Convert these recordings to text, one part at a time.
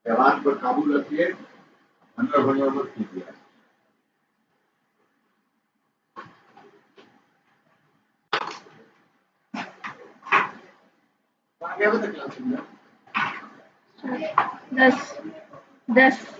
जवान पर काबू रखिए, अंदर भरियों मत कीजिए। आगे बता क्लास में 10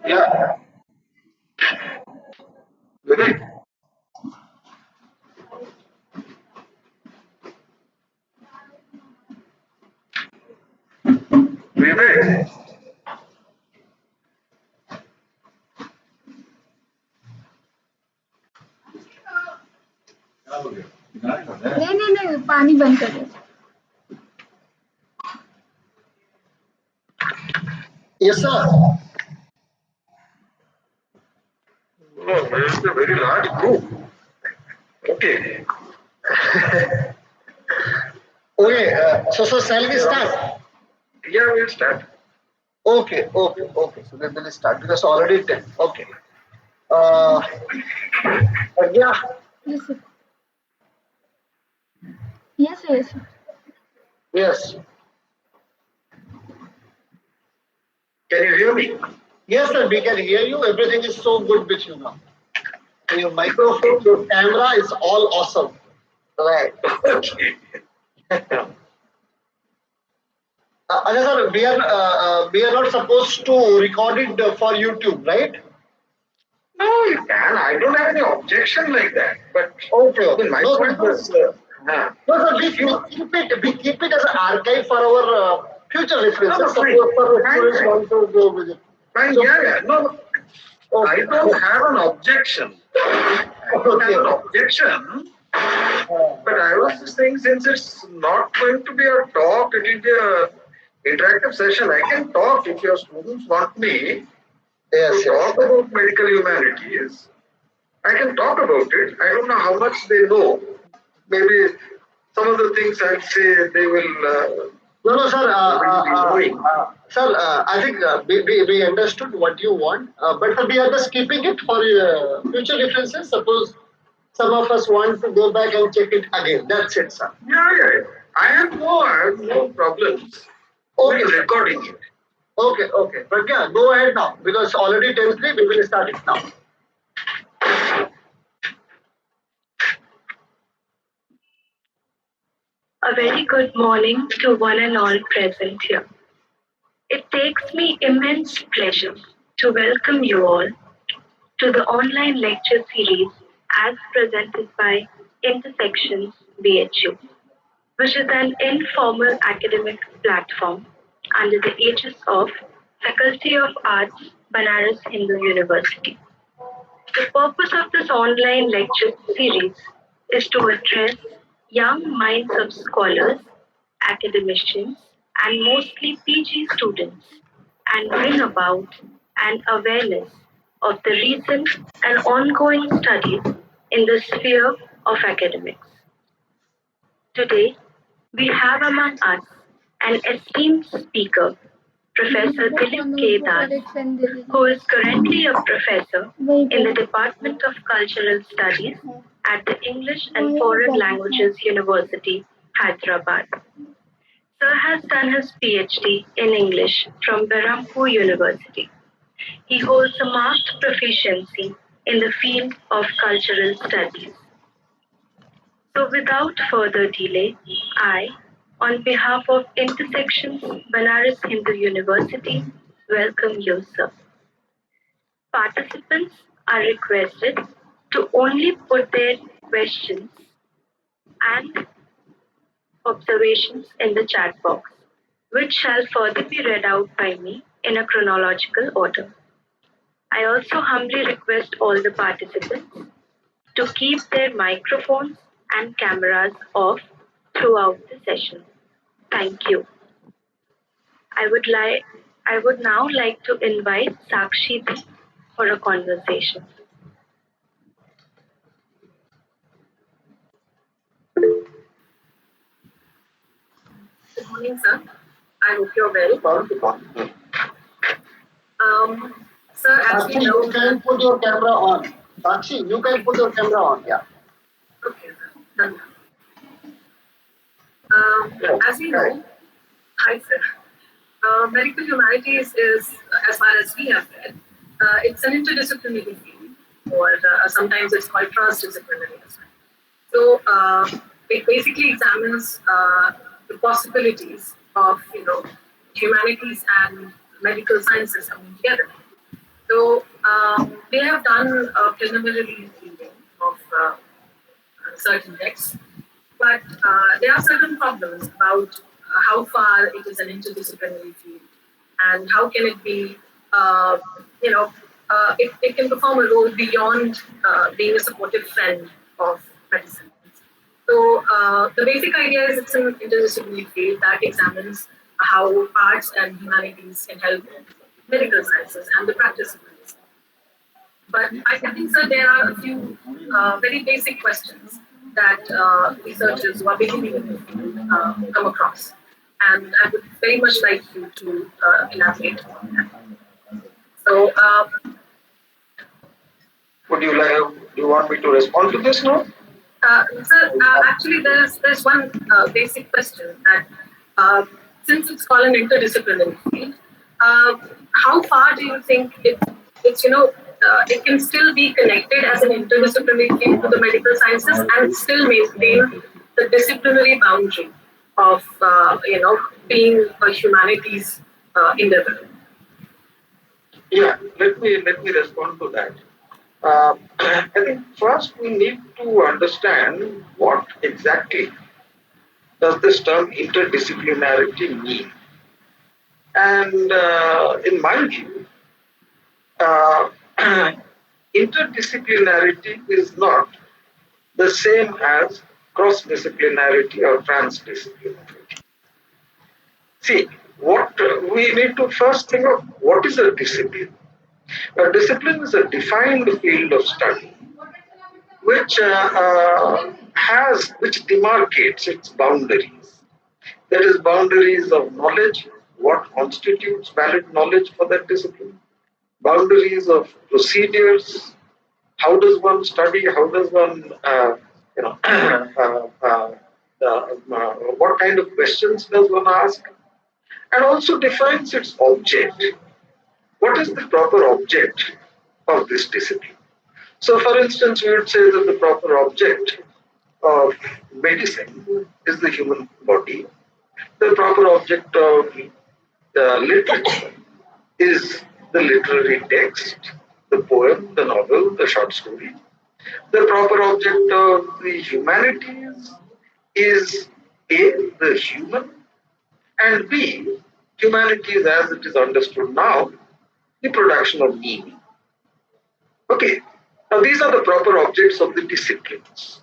Yeah. Vivek. Vivek. नहीं पानी बंद कर दो। Yes, sir. Oh, it's a very large group. Okay. Okay. So shall we start? Yeah, we'll start. Okay. So then we'll start because already 10. Okay. Yeah. Yes, sir. Yes. Yes. Can you hear me? Yes, sir. We can hear you. Everything is so good with you now. Your microphone, your camera is all awesome. Right. Okay. Ajay sir, we are not supposed to record it for YouTube, right? No, you can. I don't have any objection like that. But okay. My point was, no, sir, we keep it as an archive for our future references. No, Suppose for students want to go with it. Fine, So, yeah. No, okay. I don't have an objection. I don't have an objection. But I was just saying, since it's not going to be a talk, it will be a interactive session. I can talk if your students want me to talk about medical humanities. I can talk about it. I don't know how much they know. Maybe some of the things I'll say they will. No, sir. Sir, I think we understood what you want, but we are just keeping it for future references. Suppose some of us want to go back and check it again. That's it, sir. Yeah. I have no problems with recording it. Okay. But yeah, go ahead now because already 10:03. We will start it now. A very good morning to one and all present here. It takes me immense pleasure to welcome you all to the online lecture series as presented by Intersections B.H.U, which is an informal academic platform under the aegis of Faculty of Arts, Banaras Hindu University. The purpose of this online lecture series is to address young minds of scholars, academicians, and mostly PG students and bring about an awareness of the recent and ongoing studies in the sphere of academics. Today, we have among us an esteemed speaker, Professor Dilip K, who is currently a professor in the Department of Cultural Studies at the English and Foreign Languages University, Hyderabad. Sir has done his PhD in English from B.H.U University. He holds a marked proficiency in the field of cultural studies. So without further delay, I, on behalf of Intersections Banaras Hindu University, welcome you, sir. Participants are requested to only put their questions and observations in the chat box, which shall further be read out by me in a chronological order. I also humbly request all the participants to keep their microphones and cameras off throughout the session. Thank you. I would now like to invite Sakshi for a conversation. Good morning, sir. I hope you're well. Sir, as we Sakshi, know, you can put your camera on. Sakshi, you can put your camera on. Yeah. okay, sir. Done. As we know, hi, sir. Medical humanities is, as far as we have read, it's an interdisciplinary field, or sometimes it's called transdisciplinary as well. So it basically examines the possibilities of humanities and medical sciences coming together. So they have done a preliminary reading of certain texts, but there are certain problems about how far it is an interdisciplinary field and how can it be, it can perform a role beyond being a supportive friend of medicine. So the basic idea is it's an interdisciplinary field that examines how arts and humanities can help medical sciences and the practice of medicine. But I think, sir, there are a few very basic questions that researchers who are beginning in the field come across. And I would very much like you to elaborate on that. So, Do you want me to respond to this now? sir, actually, there's one basic question that since it's called an interdisciplinary field, how far do you think it's it can still be connected as an interdisciplinary field to the medical sciences and still maintain the disciplinary boundary of being a humanities endeavor? Yeah, let me respond to that. I think first we need to understand what exactly does this term interdisciplinarity mean. And in my view, uh, interdisciplinarity is not the same as cross-disciplinarity or transdisciplinarity. See, what we need to first think of what is a discipline. A discipline is a defined field of study which demarcates its boundaries. That is, boundaries of knowledge, what constitutes valid knowledge for that discipline, boundaries of procedures, how does one study, how does one, what kind of questions does one ask, and also defines its object. What is the proper object of this discipline? So, for instance, we would say that the proper object of medicine is the human body. The proper object of literature is the literary text, the poem, the novel, the short story. The proper object of the humanities is A, the human, and B, humanities as it is understood now, the production of meaning. Okay, now these are the proper objects of the disciplines.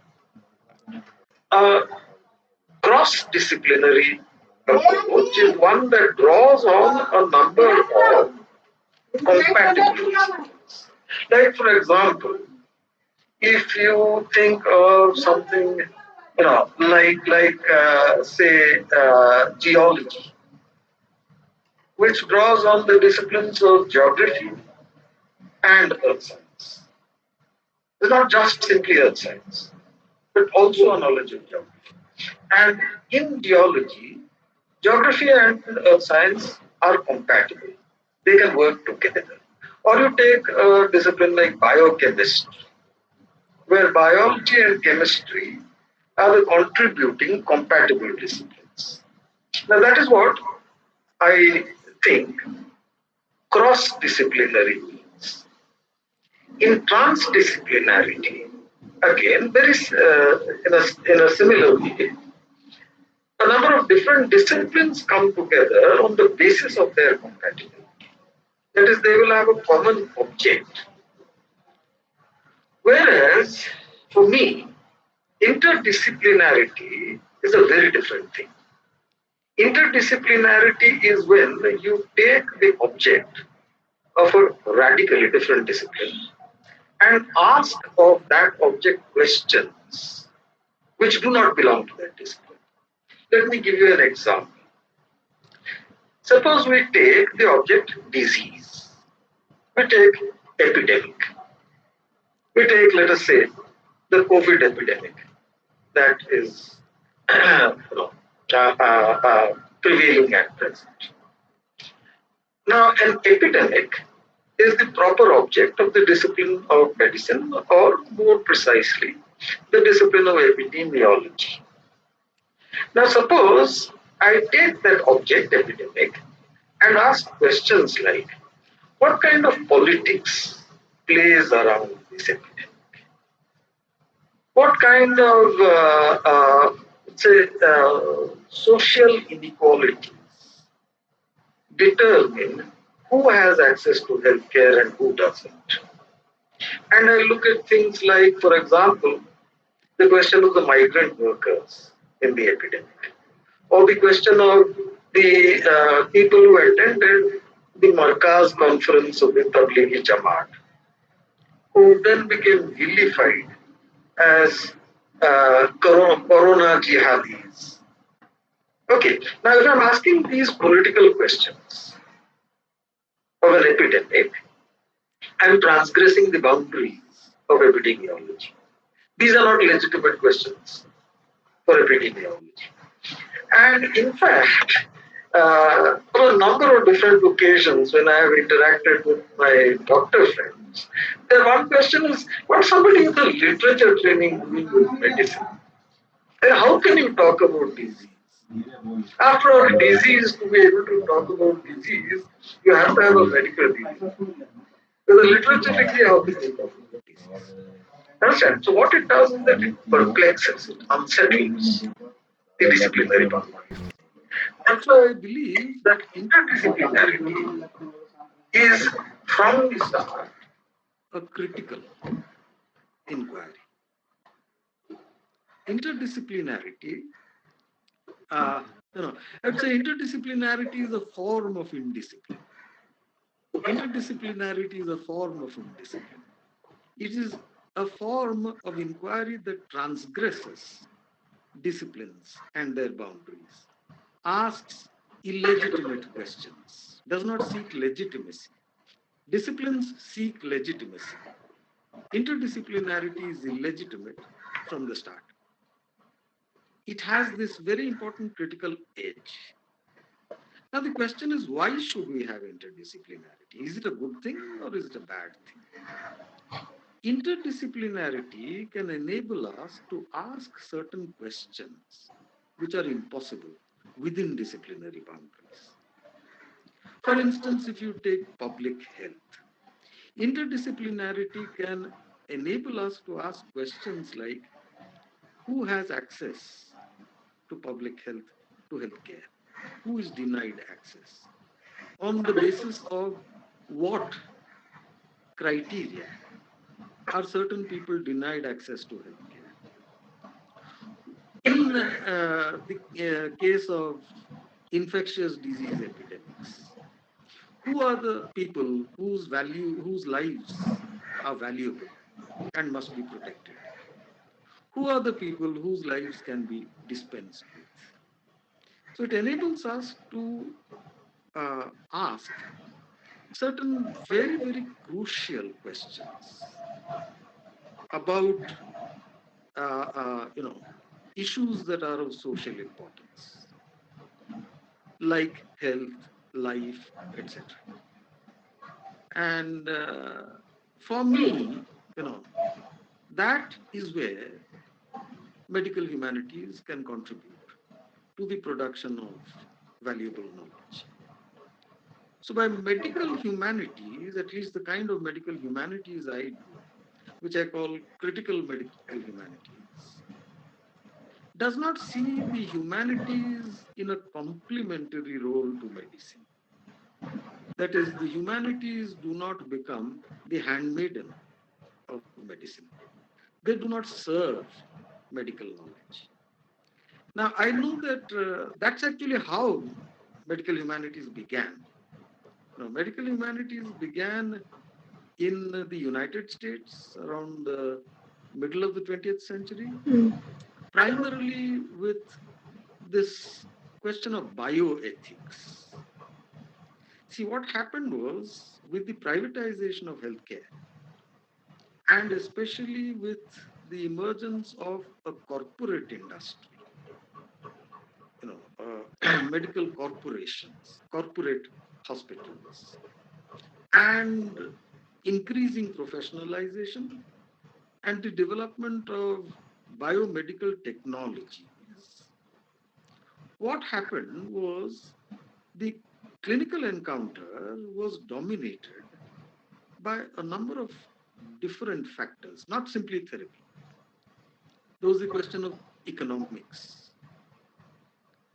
Cross-disciplinary approach is one that draws on a number of compatibilities. Like, for example, If you think of something, say geology, which draws on the disciplines of geography and earth science. It's not just simply earth science, but also a knowledge of geography. And in geology, geography and earth science are compatible. They can work together. Or you take a discipline like biochemistry, where biology and chemistry are the contributing compatible disciplines. Now, that is what I think cross-disciplinary means. In transdisciplinarity, again, there is, in a similar way, a number of different disciplines come together on the basis of their compatibility. That is, they will have a common object. Whereas, for me, interdisciplinarity is a very different thing. Interdisciplinarity is when you take the object of a radically different discipline and ask of that object questions which do not belong to that discipline. Let me give you an example. Suppose we take the object disease. We take epidemic. We take, let us say, the COVID epidemic that is prevailing at present. Now, an epidemic is the proper object of the discipline of medicine, or more precisely, the discipline of epidemiology. Now, suppose I take that object, epidemic, and ask questions like, what kind of politics plays around this epidemic? What kind of, social inequalities determine who has access to healthcare and who doesn't? And I look at things like, for example, the question of the migrant workers in the epidemic, or the question of the people who attended the Markaz conference of the Tablighi Jamaat, who then became vilified as corona jihadis. Okay, now if I'm asking these political questions of an epidemic, I'm transgressing the boundaries of epidemiology. These are not legitimate questions for epidemiology. And in fact, on a number of different occasions when I have interacted with my doctor friends, the one question is, what's somebody with a literature training doing with medicine? And how can you talk about disease? After all, disease, to be able to talk about disease, you have to have a medical degree. With a literature degree, how can you talk about disease? Understand? So what it does is that it perplexes, it unsettles the disciplinary boundaries. That's why I believe that interdisciplinarity is from the start a critical inquiry. Interdisciplinarity, I'd say interdisciplinarity is a form of indiscipline. Interdisciplinarity is a form of indiscipline. It is a form of inquiry that transgresses disciplines and their boundaries, asks illegitimate questions, does not seek legitimacy. Disciplines seek legitimacy. Interdisciplinarity is illegitimate from the start. It has this very important critical edge. Now the question is, why should we have interdisciplinarity? Is it a good thing or is it a bad thing? Interdisciplinarity can enable us to ask certain questions which are impossible within disciplinary boundaries. For instance, if you take public health, interdisciplinarity can enable us to ask questions like, who has access to public health, to healthcare? Who is denied access? On the basis of what criteria are certain people denied access to healthcare? In the case of infectious disease epidemics, who are the people whose lives are valuable? and must be protected? Who are the people whose lives can be dispensed with? So it enables us to ask certain very, very crucial questions about issues that are of social importance, like health, life, etc. And for me, you know, that is where medical humanities can contribute to the production of valuable knowledge. So, by medical humanities, at least the kind of medical humanities I do, which I call critical medical humanities, does not see the humanities in a complementary role to medicine. That is, the humanities do not become the handmaiden of medicine. They do not serve medical knowledge. Now, I know that that's actually how medical humanities began. Medical humanities began in the United States around the middle of the 20th century, primarily with this question of bioethics. See, what happened was with the privatization of healthcare, and especially with the emergence of a corporate industry, medical corporations, corporate hospitals, and increasing professionalization and the development of biomedical technologies, what happened was the clinical encounter was dominated by a number of different factors, not simply therapy. There was the question of economics.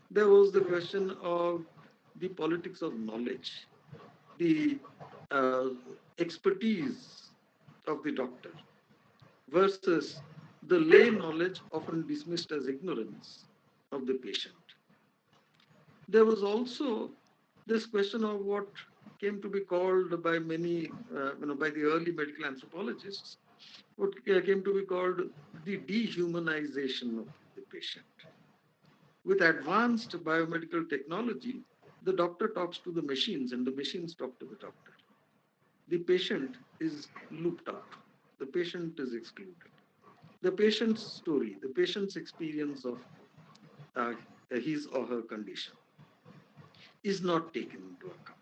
There was the question of the politics of knowledge, the uh, expertise of the doctor versus the lay knowledge often dismissed as ignorance of the patient. There was also this question of what came to be called by many, by the early medical anthropologists, what came to be called the dehumanization of the patient. With advanced biomedical technology, the doctor talks to the machines and the machines talk to the doctor. The patient is looped out. The patient is excluded. The patient's story, the patient's experience of uh, his or her condition is not taken into account.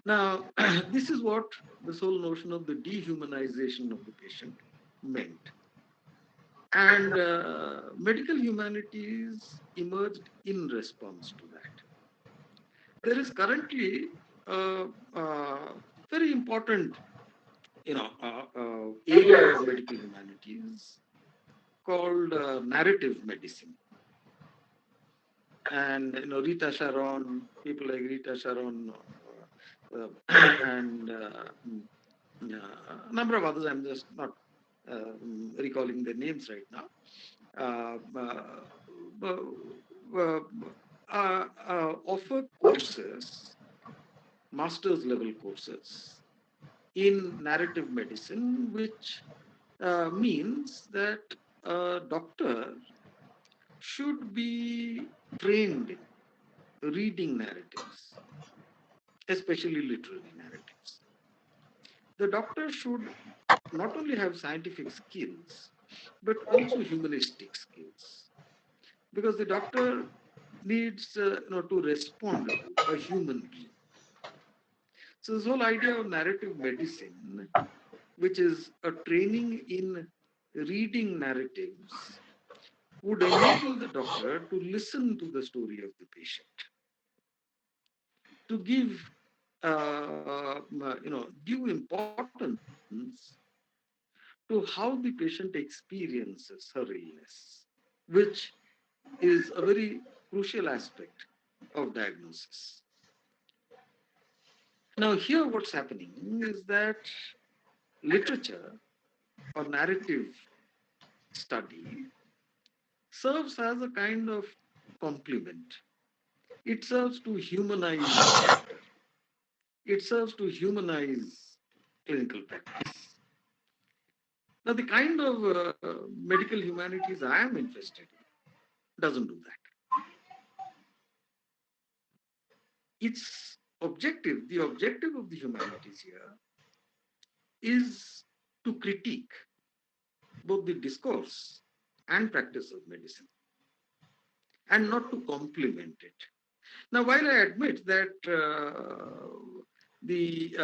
Now, this is what this whole notion of the dehumanization of the patient meant. And medical humanities emerged in response to that. There is currently a, very important, area of medical humanities called narrative medicine. And Rita Sharon, people like Rita Sharon, and a number of others. I'm just not recalling their names right now. Offer courses, master's level courses in narrative medicine, which means that a doctor should be trained in reading narratives, especially literary narratives. The doctor should not only have scientific skills, but also humanistic skills, because the doctor needs to respond to a human being. So this whole idea of narrative medicine, which is a training in reading narratives, would enable the doctor to listen to the story of the patient, to give due importance to how the patient experiences her illness, which is a very crucial aspect of diagnosis. Now, here what's happening is that literature or narrative study serves as a kind of complement. It serves to humanize the doctor. It serves to humanize clinical practice. Now, the kind of medical humanities I am interested in doesn't do that. Its objective, the objective of the humanities here, is to critique both the discourse and practice of medicine, and not to complement it. Now, while I admit that the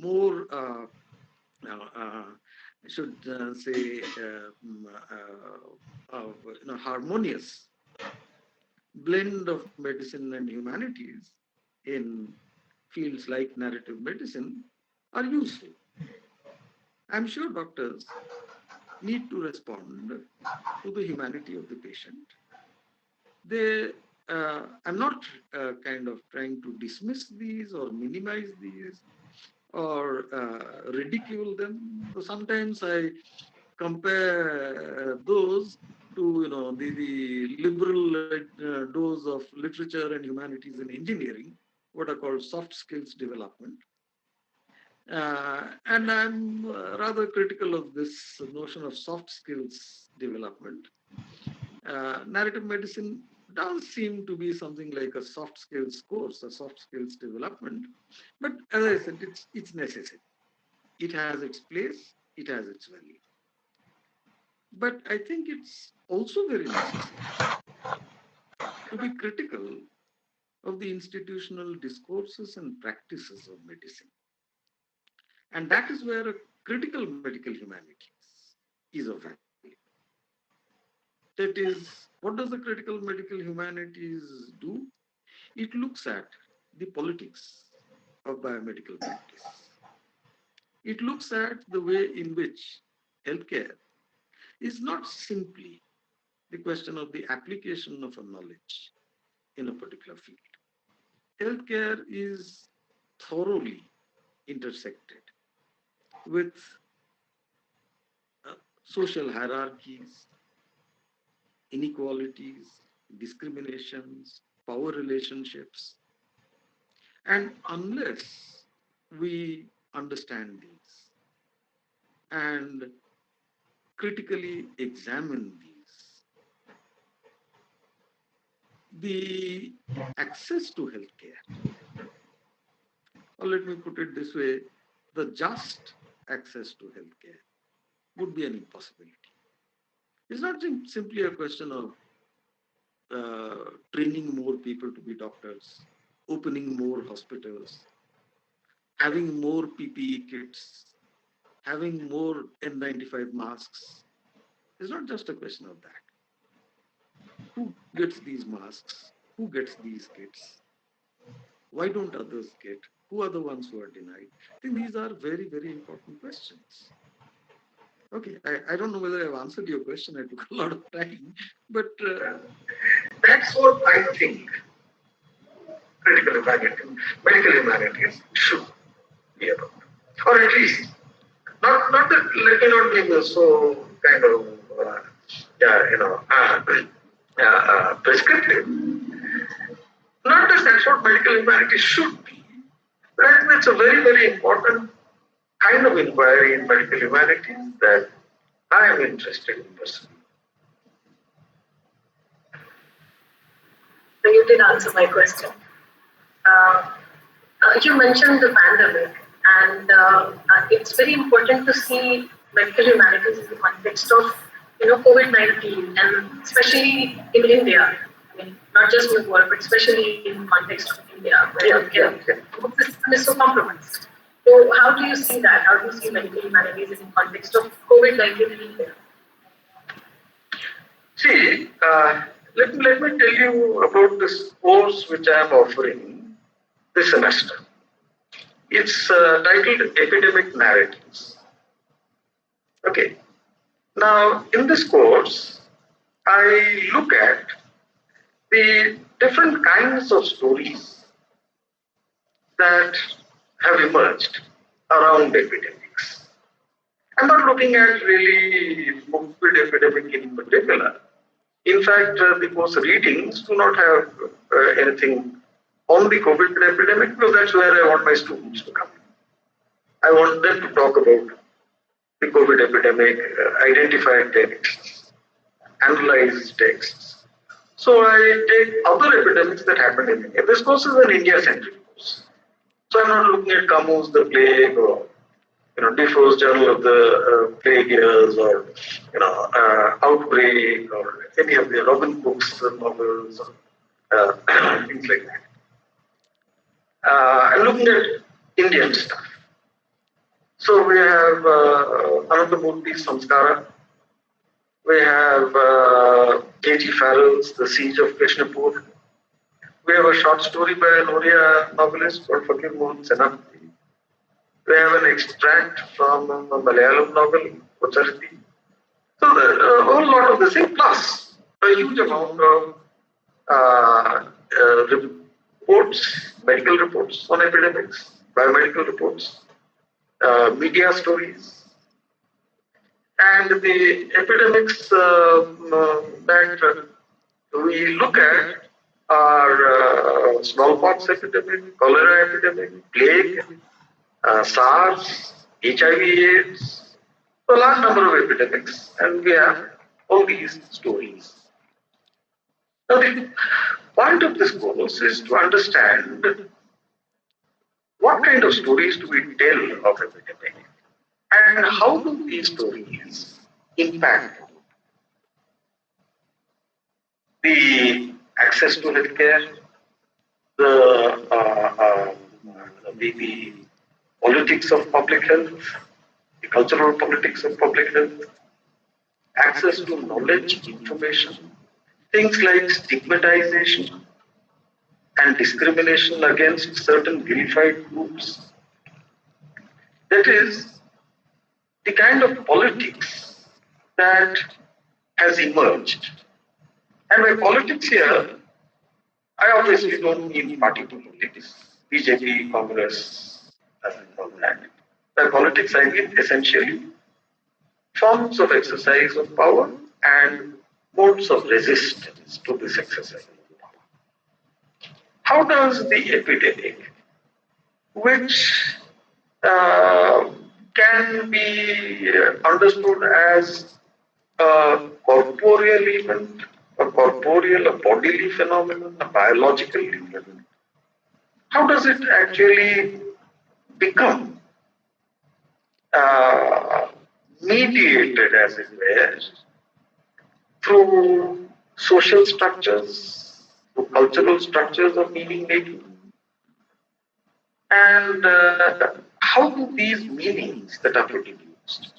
more I should say harmonious blend of medicine and humanities in fields like narrative medicine are useful. I'm sure doctors need to respond to the humanity of the patient. I'm not kind of trying to dismiss these or minimize these or ridicule them. So sometimes I compare those to the liberal dose of literature and humanities and engineering, what are called soft skills development. And I'm rather critical of this notion of soft skills development. Narrative medicine does seem to be something like a soft skills course, a soft skills development. But as I said, it's necessary. It has its place, it has its value. But I think it's also very necessary to be critical of the institutional discourses and practices of medicine. And that is where a critical medical humanities is of value. That is, what does the critical medical humanities do? It looks at the politics of biomedical practice. It looks at the way in which healthcare is not simply the question of the application of a knowledge in a particular field. Healthcare is thoroughly intersected with social hierarchies, inequalities, discriminations, power relationships. And unless we understand these and critically examine these, the access to healthcare, or let me put it this way, the just access to healthcare would be an impossibility. It's not simply a question of training more people to be doctors, opening more hospitals, having more PPE kits, having more N95 masks. It's not just a question of that. Who gets these masks? Who gets these kits? Why don't others get? Who are the ones who are denied? I think these are very, very important questions. Okay, I don't know whether I've answered your question. I took a lot of time, but That's what I think critical humanities, medical humanities should be about. Or at least, not that let me not be so kind of, prescriptive. Not that that's what medical humanities should be, but I think it's a very, very important kind of inquiry in medical humanities that I am interested in pursuing. So you did answer my question. You mentioned the pandemic, and it's very important to see medical humanities in the context of COVID-19, and especially in India. I mean, not just in the world, but especially in the context of India, where the system is so compromised. So, how do you see that? How do you see medical humanities in the context of COVID-19 in India? See, let me tell you about this course which I am offering this semester. It's titled Epidemic Narratives. Okay. Now, in this course, I look at the different kinds of stories that have emerged around epidemics. I'm not looking at really COVID epidemic in particular. In fact, the course readings do not have anything on the COVID epidemic, because that's where I want my students to come. I want them to talk about the COVID epidemic, identify texts, analyze texts. So I take other epidemics that happened in India. This course is an India-centric course. So I'm not looking at Camus, the plague, or Defoe's Journal of the Plague Years, or Outbreak, or any of the Robin Cook's novels, or things like that. I'm looking at Indian stuff. So we have Anandamurthy's Samskara. We have K.G. Farrell's The Siege of Krishnapur. We have a short story by an Oriya novelist called Fakir Mohan Senapati. We have an extract from a Malayalam novel, Kocharithi. So a whole lot of the same, plus a huge amount of reports, medical reports on epidemics, biomedical reports, media stories, and the epidemics that we look at are smallpox epidemic, cholera epidemic, plague, SARS, HIV/AIDS, a large number of epidemics, and we have all these stories. Now, the point of this course is to understand what kind of stories do we tell of epidemic, and how do these stories impact the access to healthcare, the politics of public health, the cultural politics of public health, access to knowledge, information, things like stigmatization and discrimination against certain vilified groups. That is the kind of politics that has emerged. And by politics here, I obviously don't mean party politics, BJP, Congress, and all that. By politics, I mean essentially forms of exercise of power and modes of resistance to this exercise of power. How does the epidemic, which can be understood as a corporeal event, a bodily phenomenon, a biological event, how does it actually become mediated, as it were, through social structures, through cultural structures of meaning making? And how do these meanings that are produced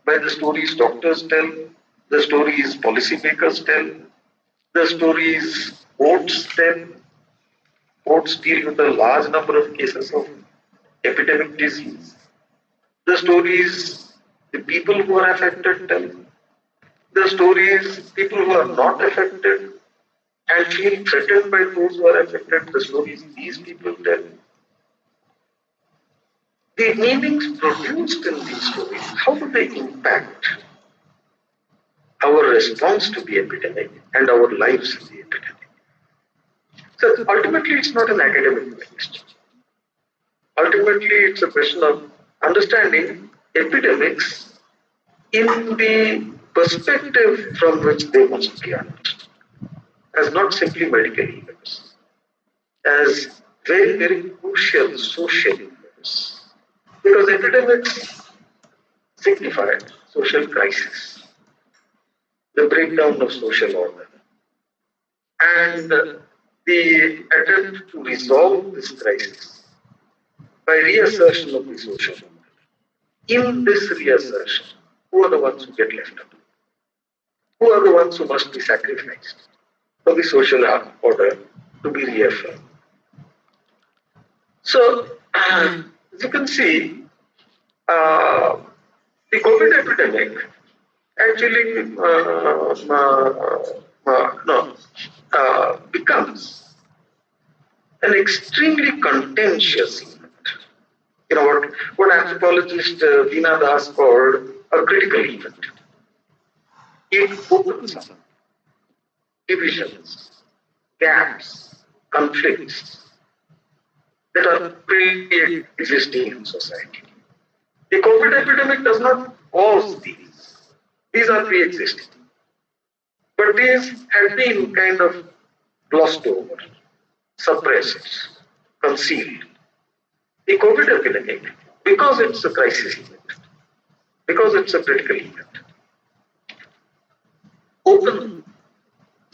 by the stories doctors tell, the stories policymakers tell, the stories courts tell? Courts deal with a large number of cases of epidemic disease. The stories the people who are affected tell, the stories people who are not affected and feel threatened by those who are affected, the stories these people tell. The meanings produced in these stories, how do they impact our response to the epidemic and our lives in the epidemic? So ultimately, it's not an academic question. Ultimately, it's a question of understanding epidemics in the perspective from which they must be understood, as not simply medical events, as very, very crucial social events. Because epidemics signify social crisis, the breakdown of social order, and the attempt to resolve this crisis by reassertion of the social order. In this reassertion, who are the ones who get left out? Who are the ones who must be sacrificed for the social order to be reaffirmed? So, as you can see, the COVID epidemic actually becomes an extremely contentious event. What anthropologist Veena Das called a critical event. It opens up divisions, gaps, conflicts that are pre-existing in society. The COVID epidemic does not cause these. These are pre-existing. But these have been kind of glossed over, suppressed, concealed. The COVID epidemic, because it's a crisis event, because it's a critical event, opens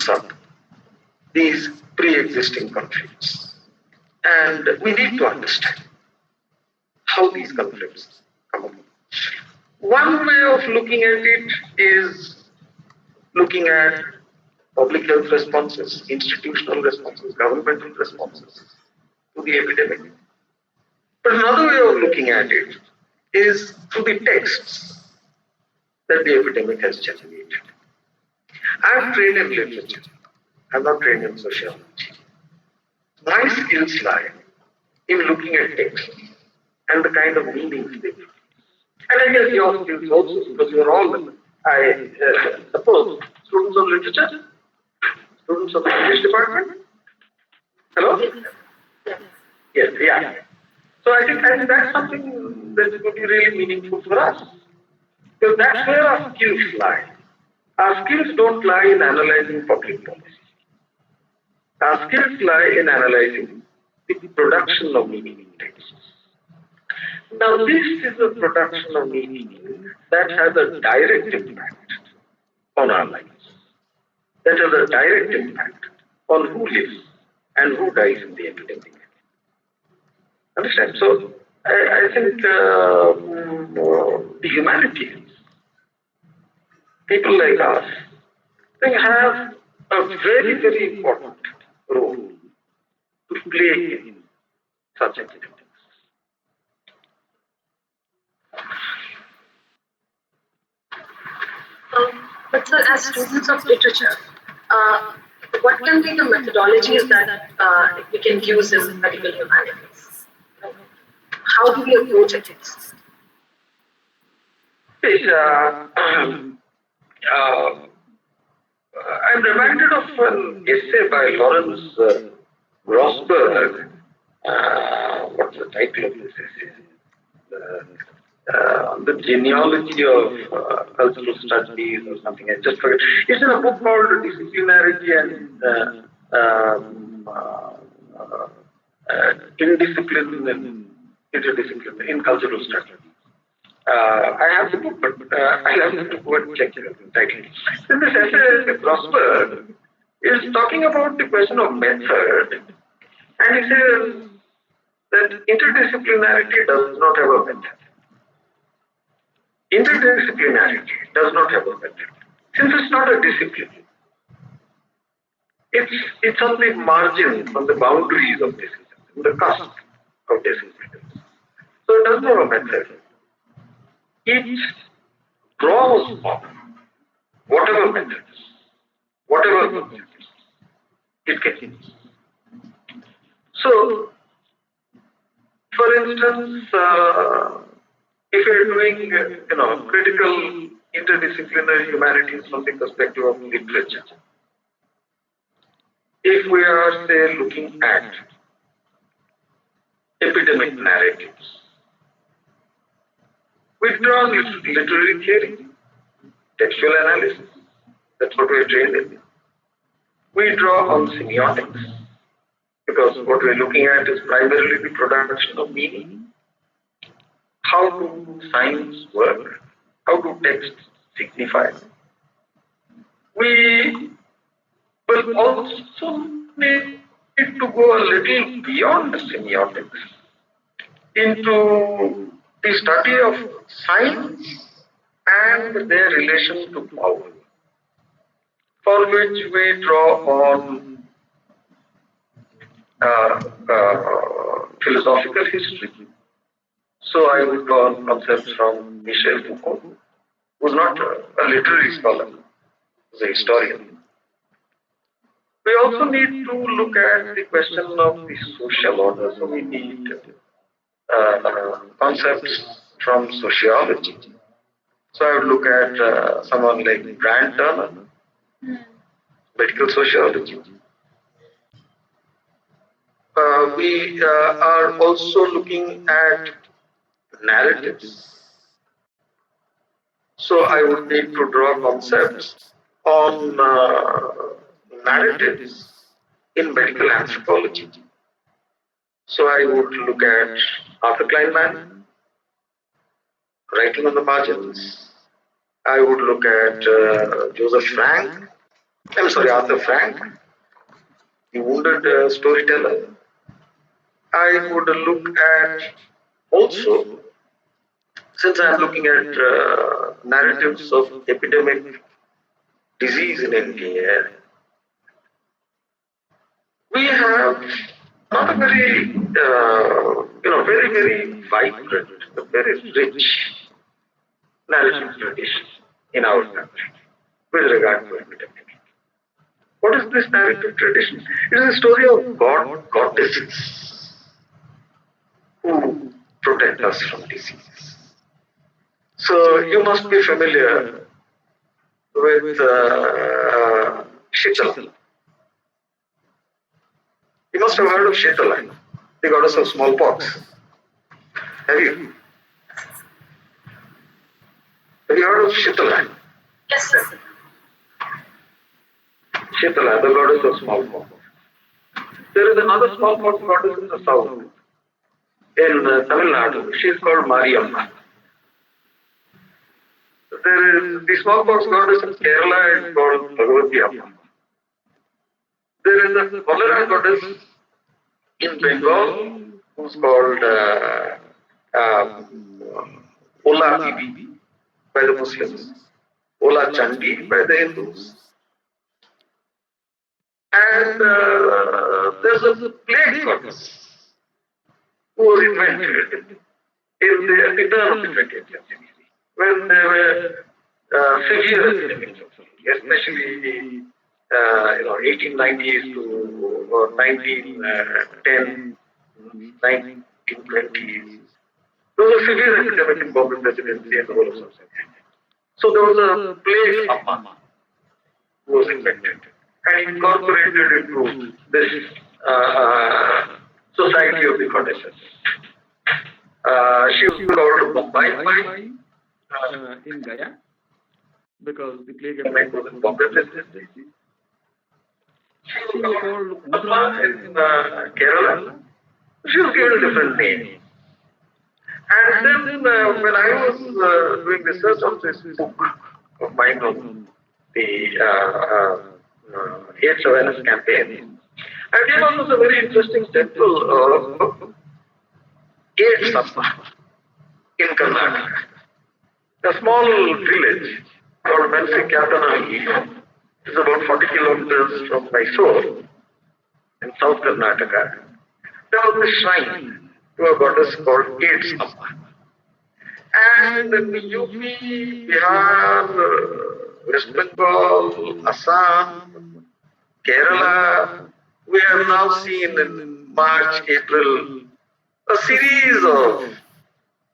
up these pre-existing conflicts. And we need to understand how these conflicts come about. One way of looking at it is looking at public health responses, institutional responses, governmental responses to the epidemic. But another way of looking at it is through the texts that the epidemic has generated. I'm trained in literature. I'm not trained in sociology. My skills lie in looking at texts and the kind of meanings they give. And I guess your skills also, because you're all, I suppose, students of literature, students of the English department. Hello? Yes, yeah. So I think that's something that is going to be really meaningful for us. Because that's where our skills lie. Our skills don't lie in analyzing public policy. Our skills lie in analyzing the production of meaning in texts. Now, this is a production of meaning that has a direct impact on our lives. That has a direct impact on who lives and who dies in the epidemic. Understand? So, I think the humanities, people like us, they have a very, very important role to play in such activities. But sir, as students of literature, what can be the methodologies that we can use in medical humanities? How do we approach it? I'm reminded of an essay by Lawrence Grossberg. What's the title of this essay? The genealogy of cultural studies or something. I just forget. It's in a book called Disciplinarity and Indiscipline and Interdiscipline in Cultural Studies. I have the book, but I'll have to go and check the title. In this essay, Grossberg is talking about the question of method, and he says that interdisciplinarity does not have a method. Interdisciplinarity does not have a method. Since it's not a discipline, it's on the margins, on the boundaries of discipline, on the cusp of discipline. So it doesn't have a method. It draws on whatever methods, whatever concepts it can use. So, for instance, if you're doing, critical interdisciplinary humanities from the perspective of literature, if we are, say, looking at epidemic narratives, we draw on literary theory, textual analysis. That's what we're trained in. We draw on semiotics, because what we're looking at is primarily the production of meaning. How do signs work? How do texts signify? We will also need to go a little beyond the semiotics into the study of signs and their relation to power, for which we draw on philosophical history. So I would draw on concepts from Michel Foucault, who's not a literary scholar, he's a historian. We also need to look at the question of the social order, so we need concepts from sociology. So I would look at someone like Brand Turner, medical sociology. We are also looking at narratives So I would need to draw concepts on narratives in medical anthropology. So I would look at Arthur Kleinman, writing on the margins. I would look at Arthur Frank, the wounded storyteller. I would look at also, since I'm looking at narratives of epidemic disease in India, we have not a very, very, very vibrant, very rich narrative tradition in our country with regard to epidemic. What is this narrative tradition? It is a story of goddesses who protect us from disease. So you must be familiar with Shitala. You must have heard of Shitala, the goddess of smallpox. Have you? Have you heard of Shitala? Yes, sir. Shitala, the goddess of smallpox. There is another smallpox goddess in the south, in Tamil Nadu. She is called Mariamma. There is the smallpox goddess in Kerala is called Bhagavati Amma. There is a cholera goddess in Bengal who's called Ola Bibi by the Muslims, Ola Chandi by the Hindus, and there's a plague goddess who was invented in the turn of the 20th century when there were severe epidemics, especially 1890s to 1910, 1920s. There was a severe epidemic in Bombay Presidency and the whole of South India. So there was a plague Amma who was invented and incorporated into this society of the goddesses. She was called Bombay in Gaya because the plague epidemic was in Bombay Presidency. She was called Udra in Kerala. She was given a different name. And then when I was doing research on this book of mine on the AIDS awareness campaign, I came across a very interesting temple of AIDS Sappa in Karnataka. A small village called Mensikampanalli is about 40 kilometers from Mysore in South Karnataka. There was a shrine to a goddess called AIDS Amma. And in the UP, Bihar, West Bengal, Assam, Kerala, we have now seen in March, April, a series of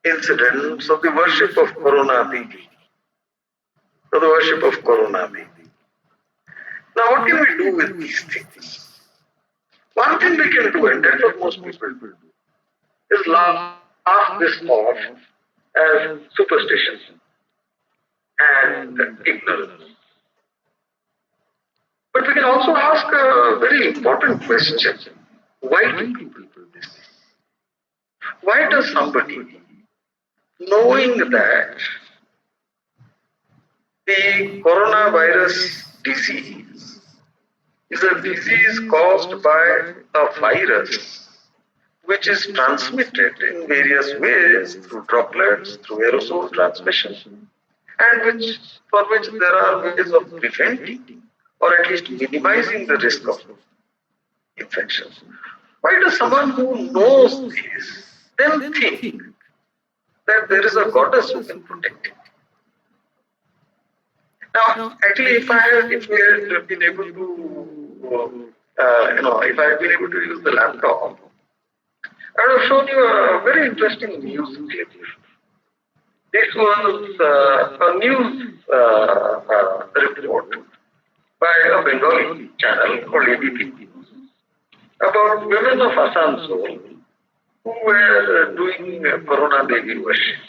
incidents of the worship of Corona Devi. Of the worship of Corona Devi. Now, what can we do with these things? One thing we can do, and that's what most people do, is laugh this off as superstition and ignorance. But we can also ask a very important question. Why do people do this? Why does somebody, knowing that the coronavirus disease is a disease caused by a virus which is transmitted in various ways through droplets, through aerosol transmission, and for which there are ways of preventing or at least minimizing the risk of infection. Why does someone who knows this then think that there is a goddess who can protect it? Now, actually, if we had been able to, if I had been able to use the laptop, I would have shown you a very interesting news clip. This was a news report by a Bengali channel called ABP about women of Asansol who were doing Corona Devi worship.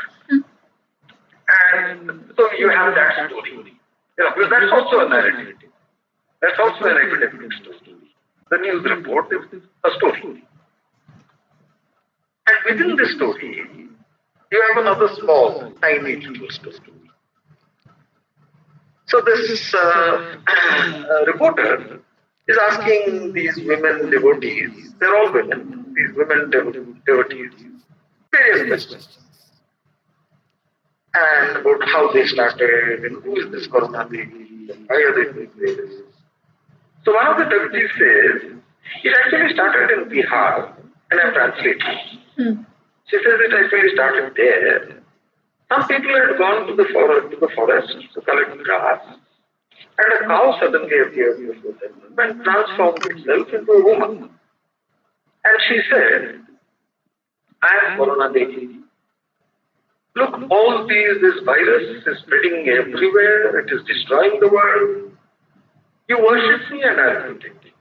And So you have that story. Because that's also a narrative. That's also an epidemic story. The news report is a story. And within the story, you have another small, tiny little story. So this reporter is asking these women devotees, they're all women, these women devotees, various questions. And about how they started, and who is this Corona baby, and why are they doing this. So one of the devotees says, it actually started in Bihar, and I'm translating. She says it actually started there. Some people had gone to the forest to collect grass, and a cow suddenly appeared before them and transformed itself into a woman. And she said, I am Corona Devi. Look, this virus is spreading everywhere, it is destroying the world. You worship me and I will protect you.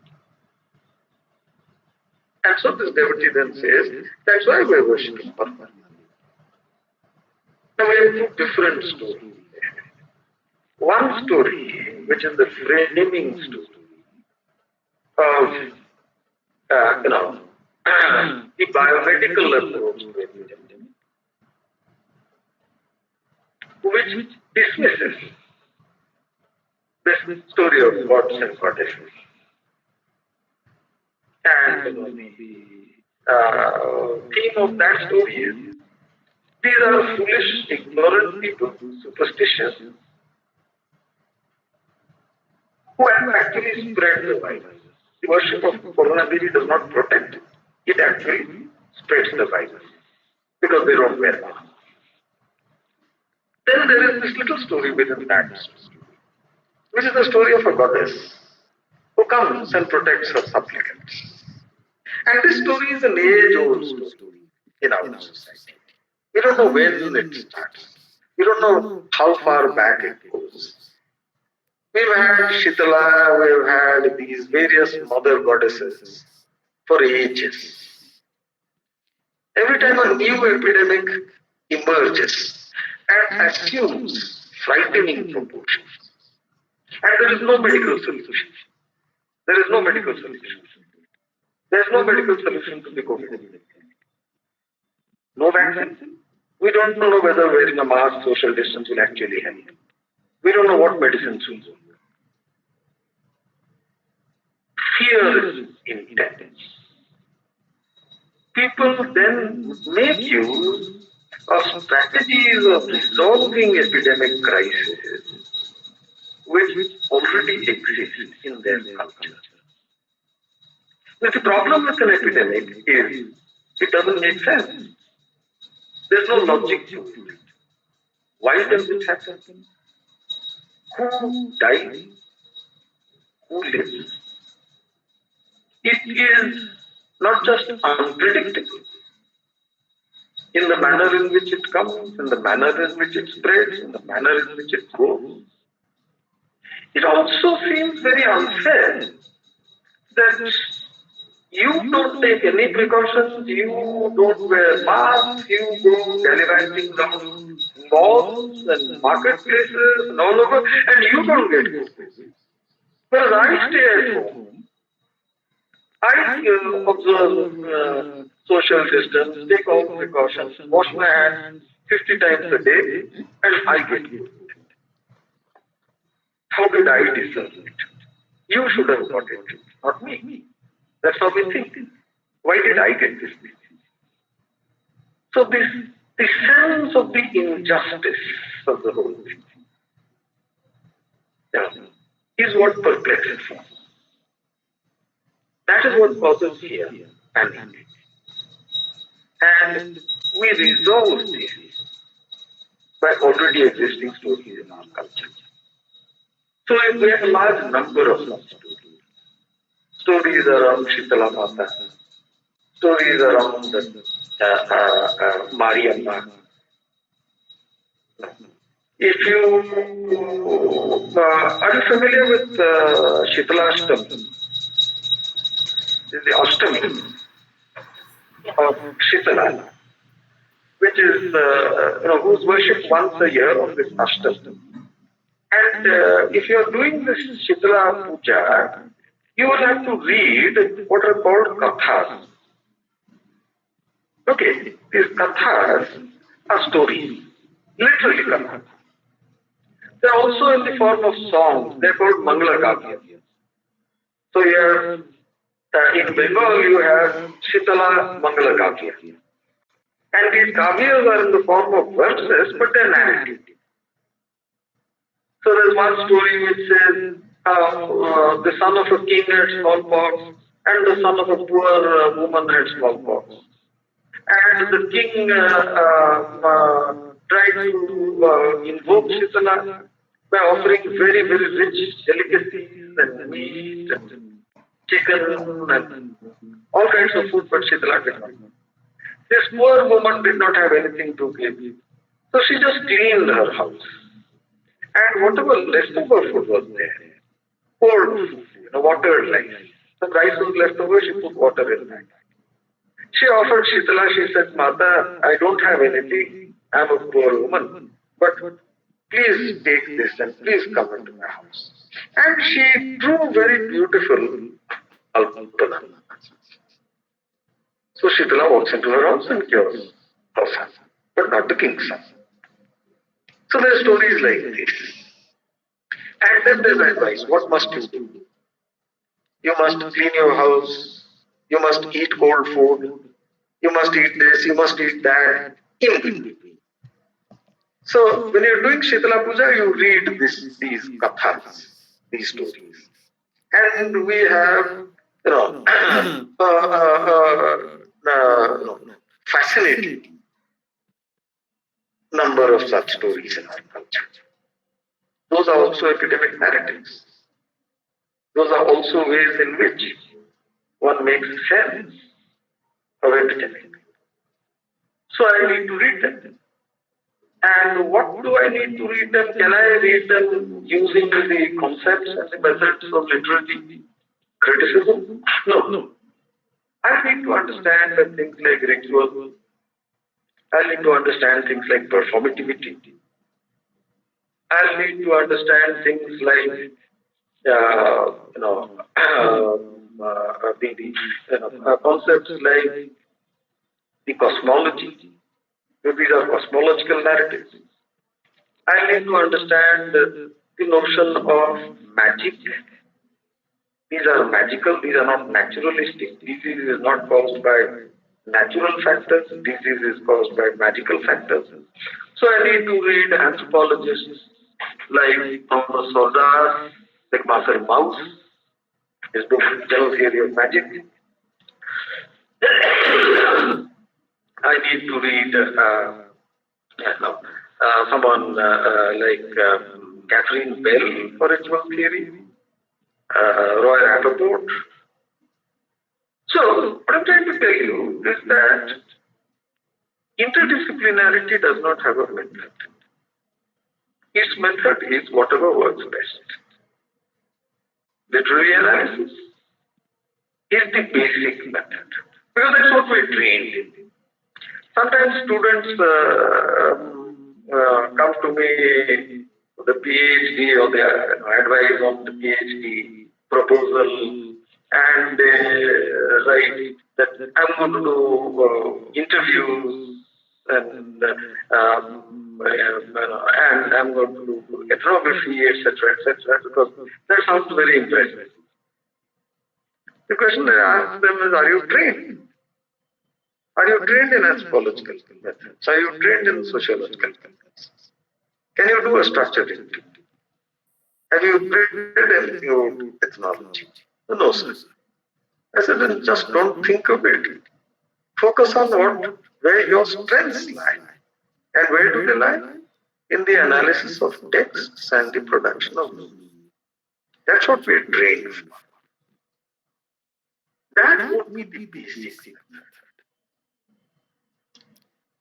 And so this devotee then says, that's why we are worshipping Corona. Now we have two different stories. One story, which is the framing story of, the biomedical approach to epidemic, which dismisses this story of gods and goddesses. And the theme of that story is, these are foolish, ignorant people, superstitious, who have actually spread the virus. The worship of Corona Devi does not protect, it actually spreads the virus because they don't wear masks. Then there is this little story within that, which is the story of a goddess who comes and protects her supplicants. And this story is an age-old story in our society. We don't know when it starts. We don't know how far back it goes. We've had Shitala, we've had these various mother goddesses for ages. Every time a new epidemic emerges and assumes frightening proportions, and there is no medical solution. There is no medical solution. There is no medical solution to the COVID. No vaccine. We don't know whether wearing a mask, social distance will actually help. We don't know what medicines will do. Fear is intense. People then make use of strategies of resolving epidemic crises which already exist in their culture. But the problem with an epidemic is it doesn't make sense. There's no logic to it. Why does it happen? Who dies? Who lives? It is not just unpredictable in the manner in which it comes, in the manner in which it spreads, in the manner in which it goes. It also seems very unfair that you don't take any precautions, you don't wear masks, you go gallivanting down malls and marketplaces and all over, and you don't get COVID. Whereas I stay at home, I observe social distance, take all precautions, wash my hands 50 times a day, and I get COVID. How did I deserve it? You should have got it, not me. That's how we think. Why did I get this? So the sense of the injustice of the whole thing is what perplexes us. That is what causes fear and panic. And we resolve this by already existing stories in our culture. So we have a large number of such stories. Stories around Shitala Mata, stories around Mariamma. If you are you familiar with Shitala Ashtami, the Ashtami of Shitala, which is, who's worshipped once a year on this Ashtam. And if you're doing this Shitala Puja, you will have to read what are called kathas. Okay, these kathas are stories, literally kathas. They're also in the form of songs. They're called Mangala Kavya. So here, in Bengal, you have Shitala Mangala Kavya. And these kavyas are in the form of verses, but they're narrative. So there's one story which says the son of a king had smallpox and the son of a poor woman had smallpox. And the king tried to invoke Shitala by offering very, very rich delicacies and meat and chicken and all kinds of food, but Shitala did not. This poor woman did not have anything to give. So she just cleaned her house. And whatever leftover food was there, cold food, watered rice. Some rice was left over, she put water in that. She offered Shitala, she said, Mata, I don't have anything, I'm a poor woman, but please take this and please come into my house. And she drew very beautiful alpana. So Shitala walks into her house and cures her son, but not the king's son. So there are stories like this. And then there's advice. What must you do? You must clean your house. You must eat cold food. You must eat this. You must eat that. In between. So when you're doing Shitala Puja, you read these kathas, these stories. And we have, fascinating number of such stories in our culture. Those are also epidemic narratives. Those are also ways in which one makes sense of epidemic. So I need to read them. And what do I need to read them? Can I read them using the concepts and the methods of literary criticism? No. I need to understand things like ritual. I need to understand things like performativity. I need to understand things like concepts like the cosmology. These are cosmological narratives. I need to understand the notion of magic. These are magical, these are not naturalistic. Disease is not caused by natural factors, disease is caused by magical factors. So I need to read anthropologists like Thomas Sodar, like Marcel Mauss, his book General Theory of Magic. I need to read someone like Catherine Bell for ritual theory, Roy Rappaport. So, what I'm trying to tell you is that interdisciplinarity does not have a method. Its method is whatever works best. Literary analysis is the basic method, because that's what we're trained in. Sometimes students come to me for the PhD or their advice on the PhD proposal, and they write that I'm going to do interviews and I'm going to do ethnography, etc., because that sounds very impressive. The question I ask them is, are you trained? Are you trained in anthropological methods? Are you trained in sociological methods? Can you do a structured interview? Have you read anything about ethnology? No, sir. I said, then just don't think of it. Focus on where your strengths lie. And where do they lie? In the analysis of texts and the production of meaning. That's what we're trained for. That would be the basic method.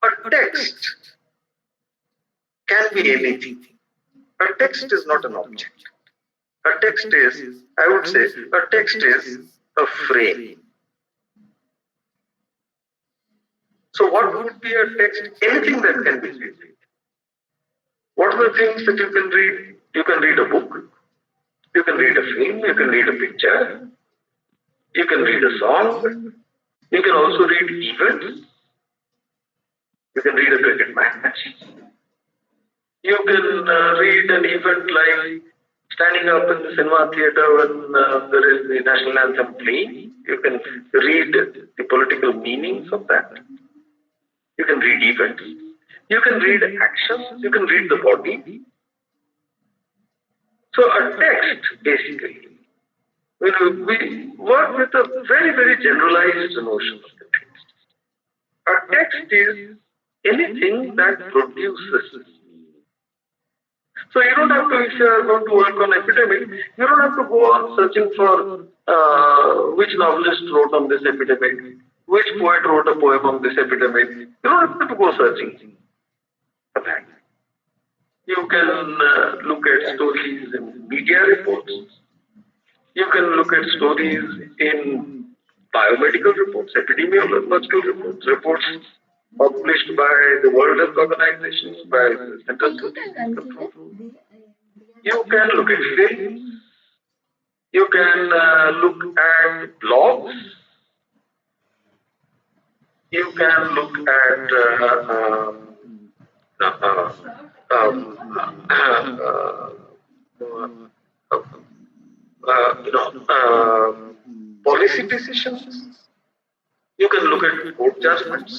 A text can be anything. A text is not an object. A text is, I would say, a text is a frame. So what would be a text? Anything that can be read. What are the things that you can read? You can read a book, you can read a film, you can read a picture, you can read a song, you can also read events, you can read a cricket match, you can read an event like standing up in the cinema theater when there is the national anthem playing. You can read the political meanings of that. You can read events. You can read actions. You can read the body. So a text, basically, we work with a very, very generalized notion of the text. A text is anything that produces. So you don't have to, if you are going to work on epidemic, you don't have to go on searching for which novelist wrote on this epidemic, which poet wrote a poem on this epidemic. You don't have to go searching for that. You can look at stories in media reports. You can look at stories in biomedical reports, epidemiological reports, reports published by the World Health Organization, by the Centers for Disease Control. You can look at films. You can look at blogs. You can look at policy decisions. You can look at court judgments.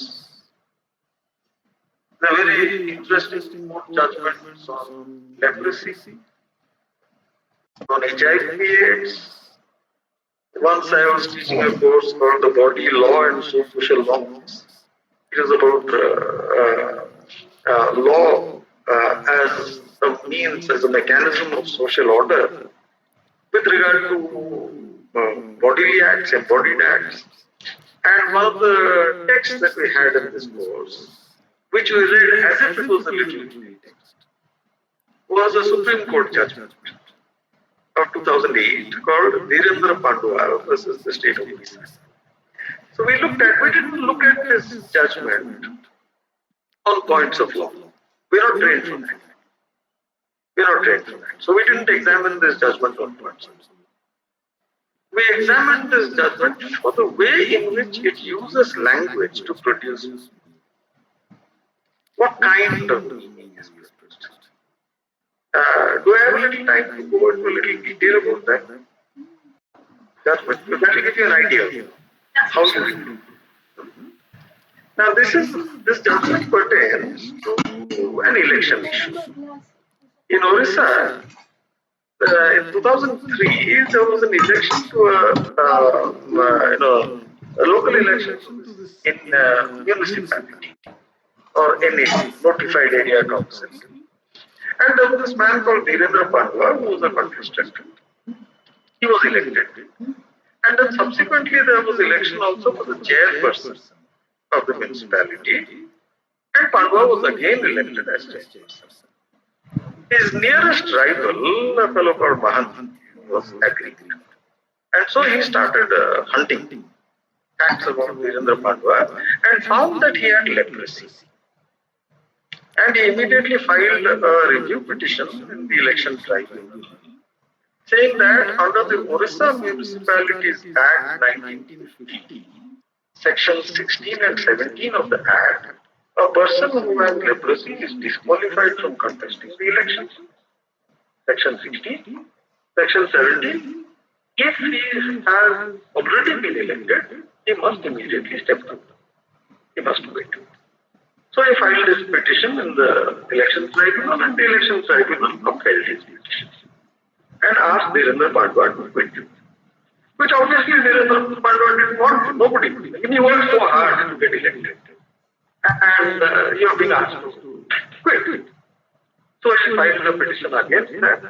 The very interesting court judgments on leprosy, on HIV/AIDS. Once I was teaching a course called The Body, Law and Social Norms. It is about law as a means, as a mechanism of social order with regard to bodily acts, embodied acts. And one of the texts that we had in this course, which we read as if it was a literary text, was a Supreme Court judgment of 2008 called Dhirendra Pandwa versus the state of Odisha. So we didn't look at this judgment on points of law. We're not trained for that. So we didn't examine this judgment on points of law. We examined this judgment for the way in which it uses language to produce what kind of meaning is produced. Do I have a little time to go into a little detail about that? Judgment. So that will give you an idea of how you do. Now this judgment pertains to an election issue. In Orissa, in 2003, there was an election to a local election in municipality or NAC, Notified Area Council. And there was this man called Dhirendra Pandwa who was a contestant. He was elected. And then subsequently there was election also for the chairperson of the municipality. And Pandwa was again elected as chairperson. His nearest rival, a fellow called Mahant, was aggrieved. And so he started hunting facts about Dhirendra Pandwa and found that he had leprosy. And he immediately filed a review petition in the election tribunal, saying that under the Orissa Municipalities Act 1950, sections 16 and 17 of the Act, a person who has leprosy is disqualified from contesting the elections. Section 16, Section 17, if he has already been elected, he must immediately step down. He must wait. So he filed his petition in the election tribunal, and the election tribunal upheld his petition and asked Dhirendra Pandwa to quit, which obviously Dhirendra Pandwa didn't want to. Nobody. He worked so hard to get elected, and you have been asked to quit. So he filed a petition against that,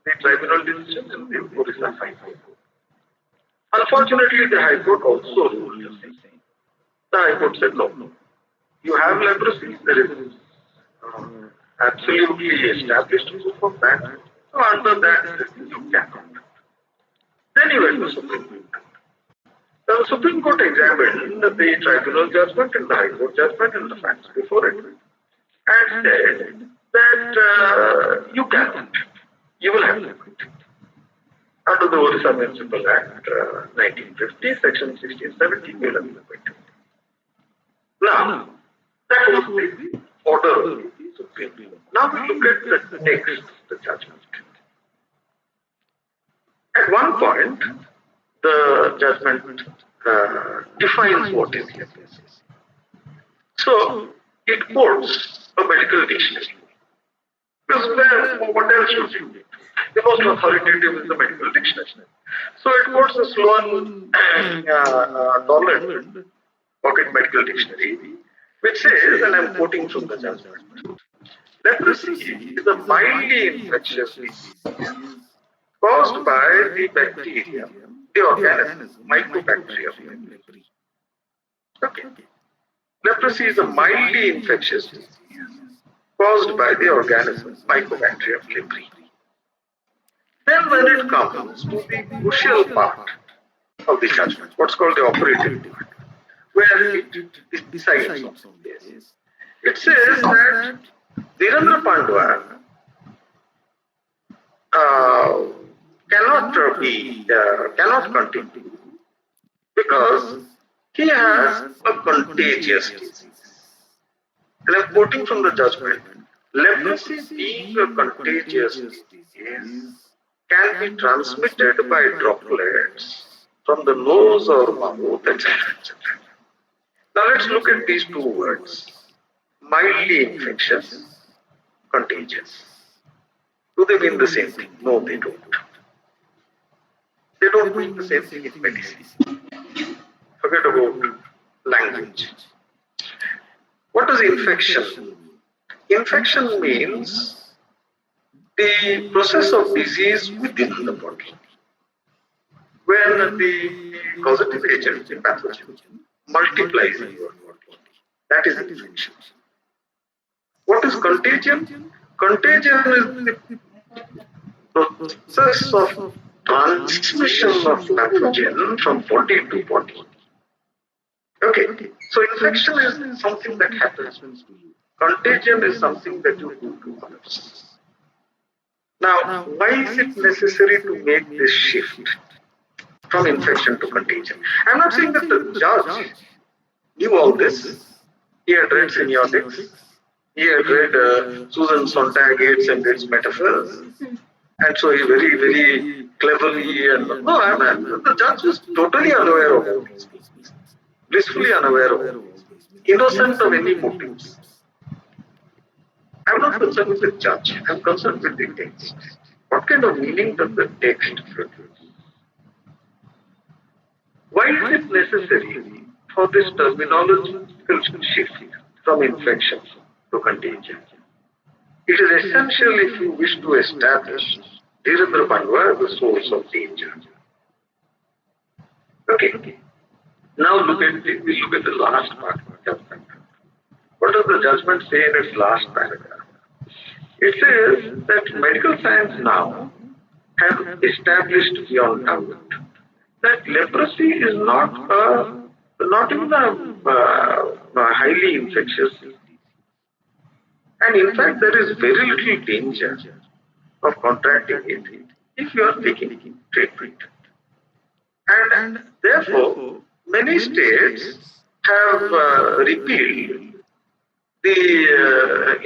the tribunal decision in the Orissa High Court. Unfortunately, the High Court also ruled the same. The High Court said no. You have leprosy, there is absolutely established proof of that. So under that, you cannot. Then he went to Supreme Court. There the Supreme Court examined the tribunal judgment and the High Court judgment and the facts before it, and said that you will have to quit. Under the Odisha Municipal Act 1950, Section 1670, you will have to quit. Now, that was the order of the Supreme Court. Now we look at the text of the judgment. At one point, the judgment defines what is leprosy. So, it quotes a medical dictionary. Because what else should you do? The most authoritative is the medical dictionary. So, it quotes the Sloan Dorland Pocket Medical Dictionary, which says, and I'm quoting from the judgment, leprosy is a mildly infectious disease caused by the bacteria, the organism, mycobacterium. Okay. Leprosy is a mildly infectious disease caused by the organism, mycobacterium leprae. Then when it comes to the crucial part of the judgment, what's called the operative part, where it decides on this, it says that Dhirendra Pandwa cannot continue because he has a contagious disease. And I'm quoting from the judgment, leprosy being a contagious disease can be transmitted by droplets from the nose or mouth, etc. Now let's look at these two words, mildly infectious, contagious. Do they mean the same thing? No, they don't. They don't mean the same thing in medicine. Forget about language. What does infection mean? Infection means the process of disease within the body. When the causative agent, the pathogen, multiplies in your body. That is infection. What is contagion? Contagion is the process of transmission of pathogen from body to body. Okay, so infection is something that happens to you. Contagion is something that you do to others. Now, why is it necessary to make this shift from infection to contagion? I'm not saying that the judge knew all this. He had read semiotics. He had read Susan Sontag and its metaphors. And so he very, very cleverly the judge was totally unaware of all these things. Blissfully unaware of all these things. Innocent of any motives. I'm not concerned with the judge. I'm concerned with the text. What kind of meaning does the text produce? Why is it necessary for this terminological shift from infection to contagion? It is essential if you wish to establish Dhirendra Pandwa as the source of danger. Okay. Now we look at the last part of the judgment. What does the judgment say in its last paragraph? It says that medical science now has established beyond doubt that leprosy is not even a highly infectious disease. And in fact, there is very little danger of contracting it if you are taking treatment. And therefore, many states have repealed the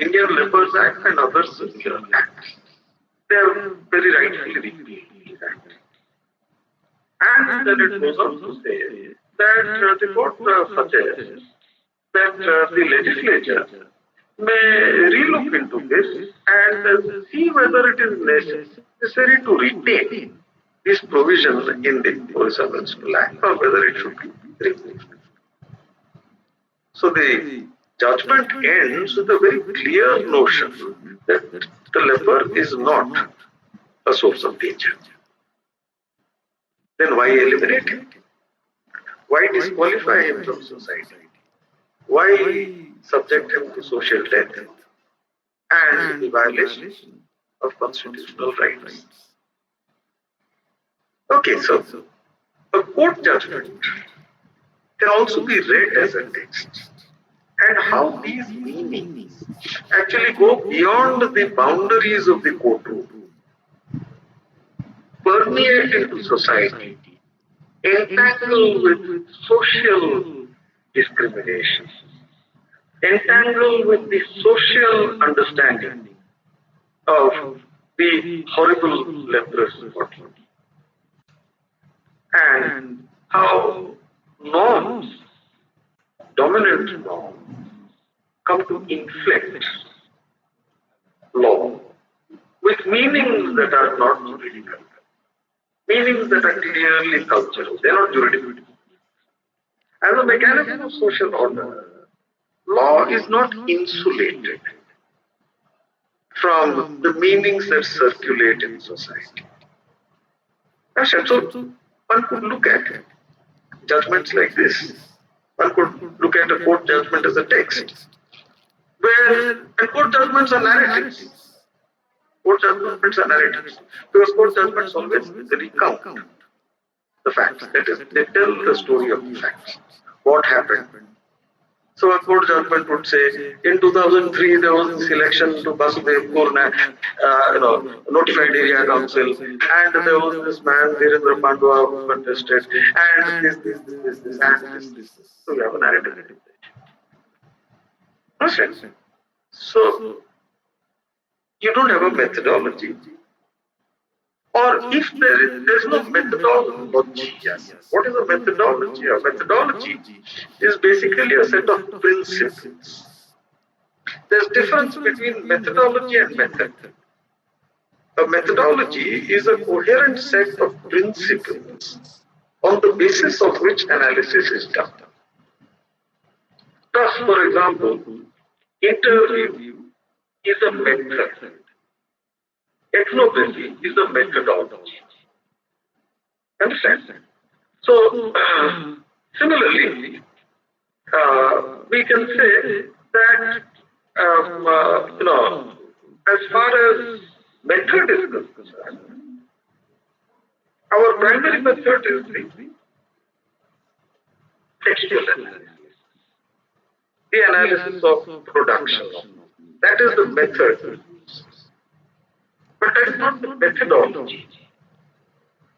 Indian Lepers Act and other similar acts. They have very rightfully repealed these acts. And then it goes on to say that the court suggests that the legislature may relook into this and see whether it is necessary to retain this provision in the Odisha Municipal Act or whether it should be removed. So the judgment ends with a very clear notion that the leper is not a source of danger. Then why eliminate him? Why disqualify him from society? Why subject him to social death and the violation of constitutional rights? Okay, so a court judgment can also be read as a text, and how these meanings actually go beyond the boundaries of the courtroom, permeate into society, entangle with social discrimination, entangle with the social understanding of the horrible leprous body, and how norms, dominant norms, come to inflect law with meanings that are not juridical, meanings that are clearly cultural, they are not juridical. As a mechanism of social order, law is not insulated from the meanings that circulate in society. So one could look at judgments like this. One could look at a court judgment as a text, and court judgments are narratives. Court judgments are narratives. Because court judgments always recount the facts. That is, they tell the story of the facts. What happened? So a court judgment would say, in 2003 there was this election to Basudev Purna, notified area council, and there was this man, Virendra Pandwa, who contested, and this, and this. So you have a narrative. Understand? So you don't have a methodology. Or if there's no methodology, yes. What is a methodology? A methodology is basically a set of principles. There's difference between methodology and method. A methodology is a coherent set of principles on the basis of which analysis is done. Thus, for example, interview is a method. Ethnography is a methodology. Understand? So, similarly, we can say that, as far as method is concerned, our primary method is the textual analysis, the analysis of production. That is the method. But that is not the methodology.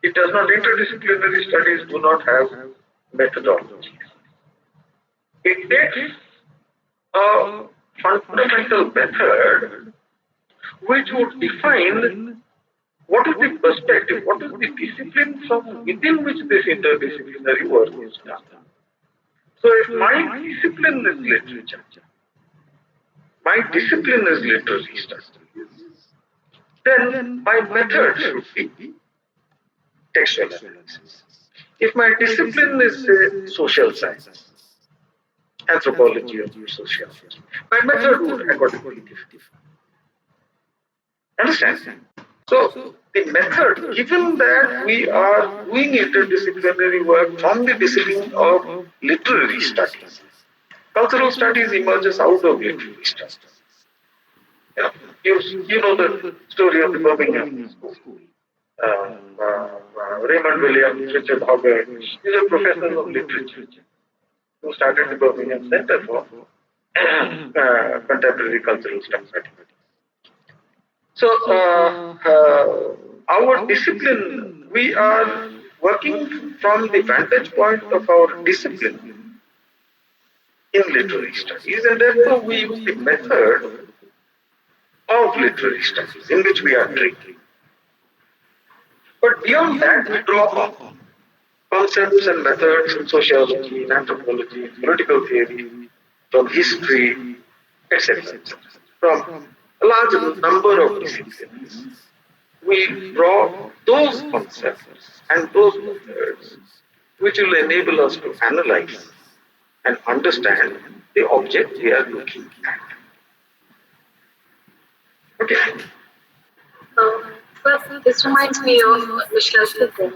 It does not, interdisciplinary studies do not have methodology. It takes a fundamental method which would define what is the perspective, what is the discipline from within which this interdisciplinary work is done. So if my discipline is literature, my discipline is literary studies, then my method should be textual analysis. If my discipline is, say, social science, anthropology or sociology, my method would accordingly differ. Understand? So, the method, given that we are doing interdisciplinary work from the discipline of literary studies, cultural studies emerges out of literary studies. You know the story of the Birmingham School. Raymond Williams, Richard Hoggart, these are professors of literature who started the Birmingham Center for Contemporary Cultural Studies. So, our discipline, we are working from the vantage point of our discipline in literary studies, and therefore we use the method of literary studies in which we are trained. But beyond that, we draw on concepts and methods in sociology, in anthropology, in political theory, from history, etc. From a large number of disciplines, we draw those concepts and those methods which will enable us to analyze and understand the object we are looking at. Okay. Well, this reminds me of Michel Foucault,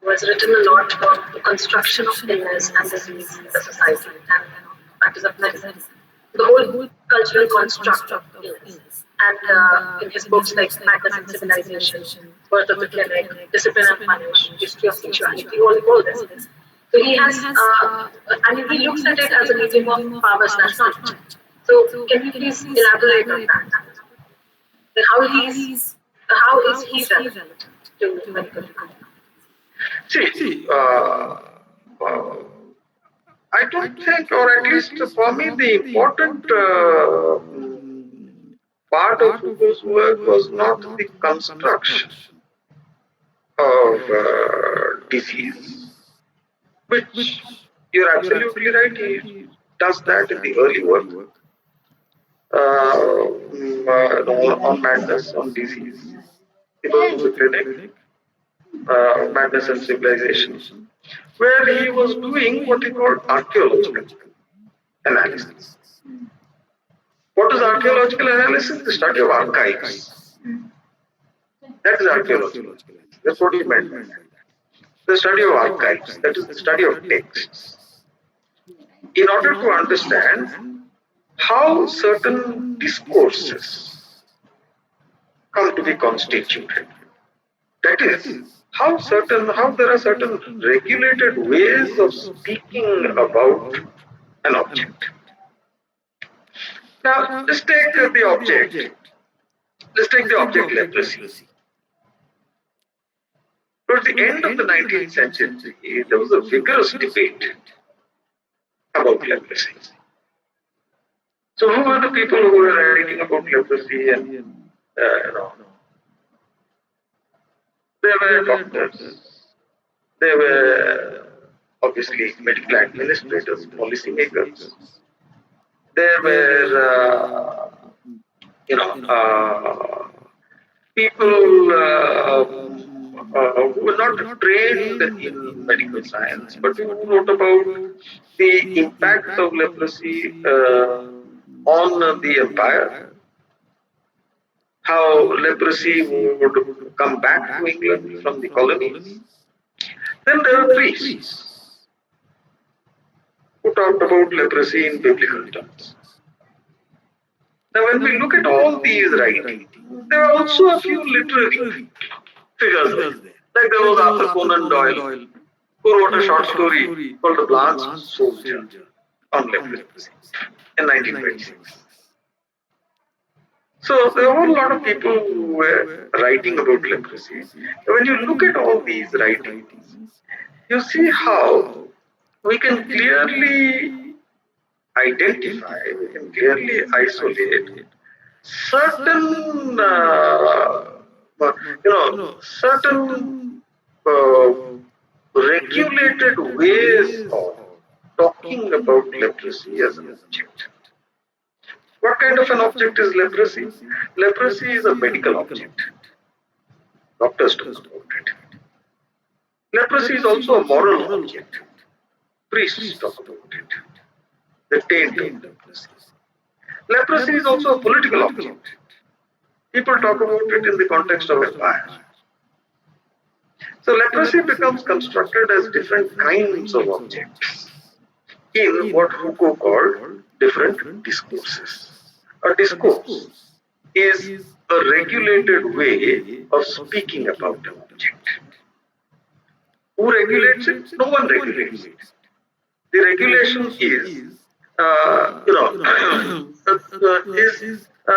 who has written a lot about the construction of illness and disease in the society and practice of medicine. The whole cultural construct of illness. And in his books like Madness and Civilization, Birth of the Clinic, Discipline and Punish, History of Sexuality, all this. So he has, I mean, he looks at it as a medium of power/knowledge. So can you please elaborate on that? And how is he relevant to medical economics? See, I don't think, or at least for me, the important part of Foucault's work was not the construction of disease, which you're absolutely right, he does that in the early work on madness, on disease. He was a critic, madness and civilization, where he was doing what he called archaeological analysis. What is archaeological analysis? The study of archives. That is archaeological. That's what he meant by that. The study of archives, that is the study of texts. In order to understand how certain discourses come to be constituted. That is, how there are certain regulated ways of speaking about an object. Now, let's take the object. Let's take the object leprosy. Towards the end of the 19th century, there was a vigorous debate about leprosy. So, who were the people who were writing about leprosy? And there were doctors. There were obviously medical administrators, policymakers. There were, people who were not trained in medical science, but who wrote about the impact of leprosy on the empire, how leprosy would come back to England from the colonies. Then there were priests who talked about leprosy in biblical terms. Now, when we look at all these writings, there are also a few literary figures there. Like there was Arthur Conan Doyle, who wrote a short story called The Blanched Soldier on leprosy in 1926. So there were a lot of people who were writing about leprosy. When you look at all these writings, you see how we can clearly identify, we can clearly isolate certain, certain regulated ways of talking about leprosy as an object. What kind of an object is leprosy? Leprosy is a medical object. Doctors talk about it. Leprosy is also a moral object. Priests talk about it. The taint of leprosy. Leprosy is also a political object. People talk about it in the context of empire. So leprosy becomes constructed as different kinds of objects in what Foucault called different discourses. A discourse is a regulated way of speaking about an object. Who regulates it? No one regulates it. The regulation is,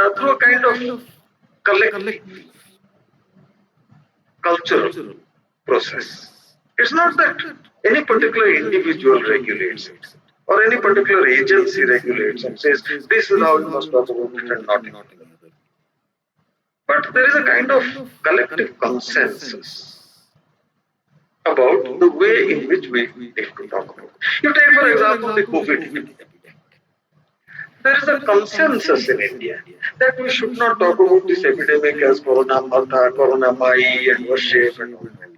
through a kind of collective, cultural process. It's not that any particular individual regulates it, or any particular agency regulates and says, this is how you must talk about it and not another. But there is a kind of collective consensus about the way in which we take to talk about it. You take, for example, the COVID epidemic. There is a consensus in India that we should not talk about this epidemic as Corona Mata, Corona Mai, and worship and all that.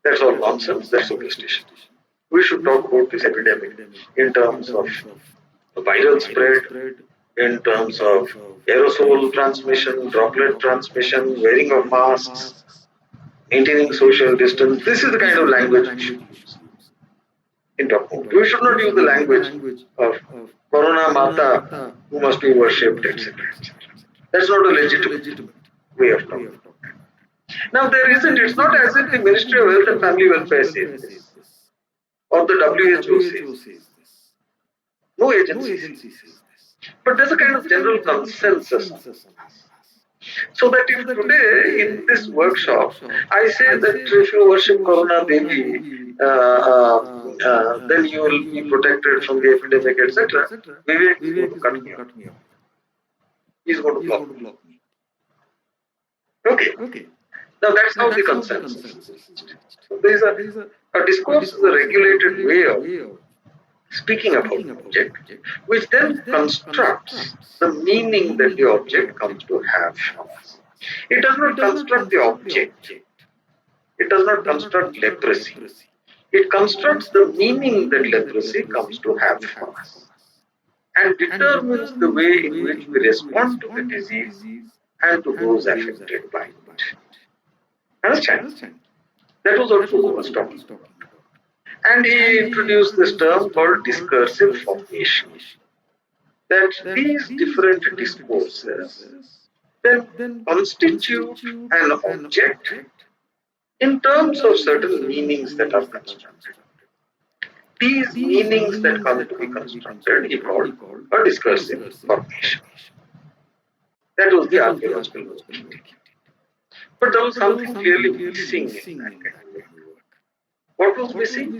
That's all nonsense, that's superstition. We should talk about this epidemic in terms of viral spread, in terms of aerosol transmission, droplet transmission, wearing of masks, maintaining social distance. This is the kind of language we should use in talking. We should not use the language of Corona Mata, who must be worshipped, etc. That's not a legitimate way of talking. Now there isn't, it's not as if the Ministry of Health and Family Welfare says this. or the WHO says this. No agency says this. But there's a kind of general consensus on this. So that if today in this workshop I say that if you worship Corona Devi, then you will be protected from the epidemic, etc., Vivek is going to cut me off. He's going to block me. Okay. Now that's how the consensus is reached. So there is a discourse is a regulated way of speaking about the object, which then constructs the meaning that the object comes to have for us. It does not construct the object. It does not construct leprosy. It constructs the meaning that leprosy comes to have for us and determines the way in which we respond to the disease and to those affected by it. Understand? That was what Foucault was talking about. And he introduced this term called discursive formation. That these different discourses then constitute an object in terms of certain meanings that are constructed. These meanings that come to be constructed he called a discursive formation. That was the archaeological work he did. But there was something clearly missing in that kind of work. What was missing?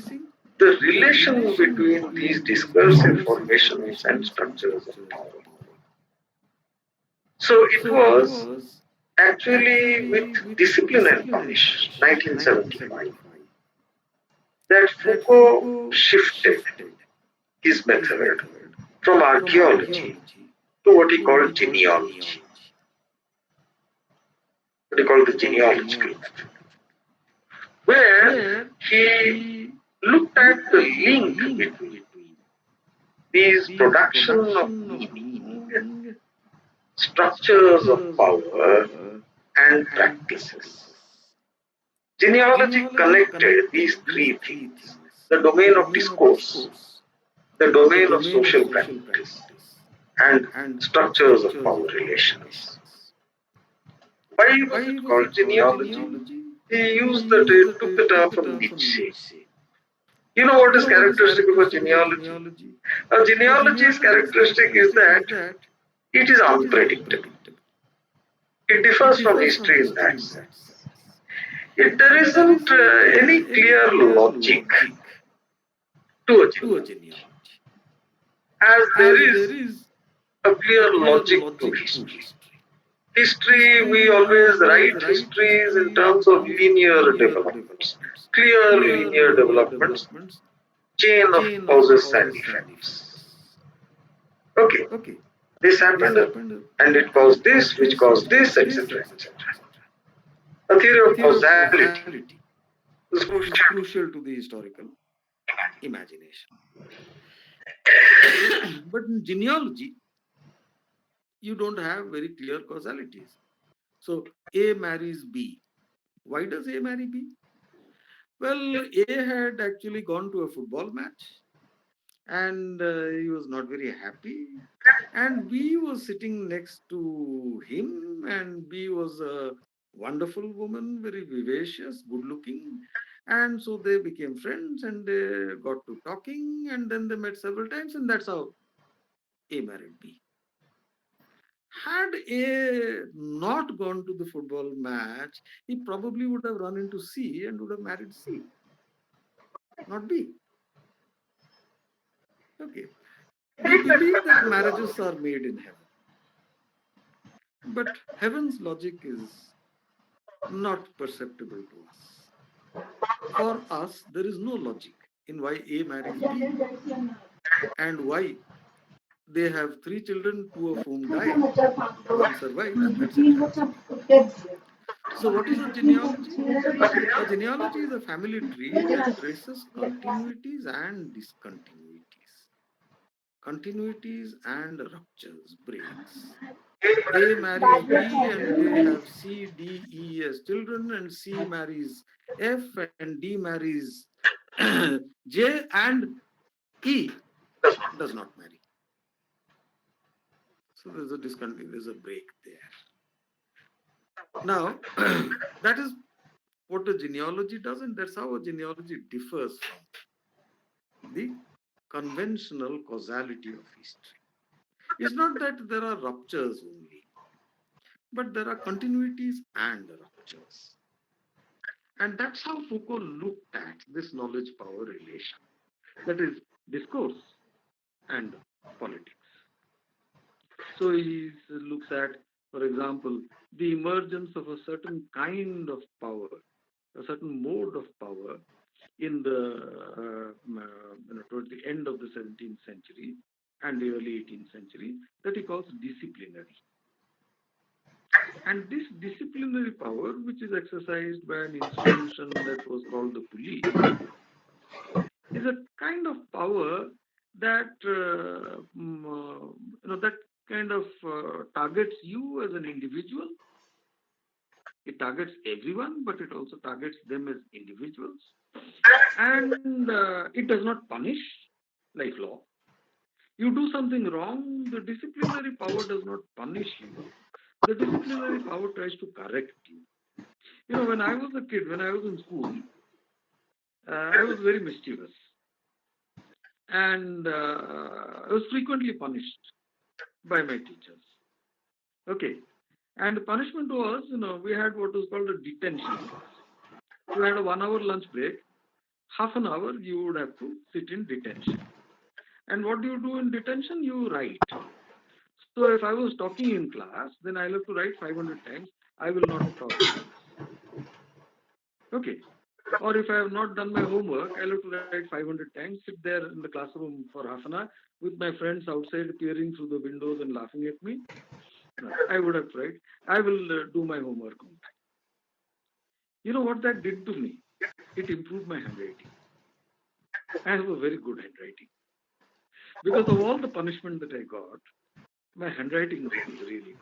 The relation between these discursive formations and structures of power. So it was actually with Discipline and Punish, 1975, that Foucault shifted his method from archaeology to what he called genealogy. What he called the genealogical method, where he looked at the link between these production of meaning, structures of power, and practices. Genealogy connected these three things: the domain of discourse, the domain of social practice, and structures of power relations. Why was it called genealogy? He took the term from Nietzsche. You know what is characteristic of a genealogy? A genealogy's characteristic is that it is unpredictable. It differs from history in that sense. There isn't any clear logic to a genealogy, as there is a clear logic to history. History, we always write histories in terms of linear developments, clear linear developments, chain of causes and effects. Okay, this happened and it caused this, which caused this, etc. etc. A theory of causality is crucial to the historical imagination. But in genealogy, you don't have very clear causalities. So A marries B. Why does A marry B? Well, A had actually gone to a football match and he was not very happy. And B was sitting next to him, and B was a wonderful woman, very vivacious, good looking. And so they became friends and they got to talking, and then they met several times, and that's how A married B. Had A not gone to the football match, he probably would have run into C and would have married C, not B. Okay. We believe that marriages are made in heaven. But heaven's logic is not perceptible to us. For us, there is no logic in why A marries B and why they have 3 children, 2 of whom die, 1 survives, etc. So, what is a genealogy? A genealogy is a family tree that traces continuities and discontinuities, continuities and ruptures, breaks. A marries B and they have C, D, E as children, and C marries F and D marries J, and E does not marry. So there's a discontinuity, there's a break there. Now, that is what a genealogy does, and that's how a genealogy differs from the conventional causality of history. It's not that there are ruptures only, but there are continuities and ruptures. And that's how Foucault looked at this knowledge power relation, that is, discourse and politics. So he looks at, for example, the emergence of a certain kind of power, a certain mode of power in the towards the end of the 17th century and the early 18th century that he calls disciplinary. And this disciplinary power, which is exercised by an institution that was called the police, is a kind of power that that kind of targets you as an individual. It targets everyone, but it also targets them as individuals. And it does not punish like law. You do something wrong, the disciplinary power does not punish you. The disciplinary power tries to correct you. When I was a kid, when I was in school, I was very mischievous. And I was frequently punished by my teachers. Okay. And the punishment was, we had what was called a detention class. You had a 1 hour lunch break. Half an hour you would have to sit in detention. And what do you do in detention? You write. So if I was talking in class, then I'll have to write 500 times, I will not talk in class. Okay. Or if I have not done my homework, I'll have to write 500 times, sit there in the classroom for half an hour with my friends outside peering through the windows and laughing at me. No, I would have tried. I will do my homework on time. You know what that did to me? It improved my handwriting. I have a very good handwriting. Because of all the punishment that I got, my handwriting was really good.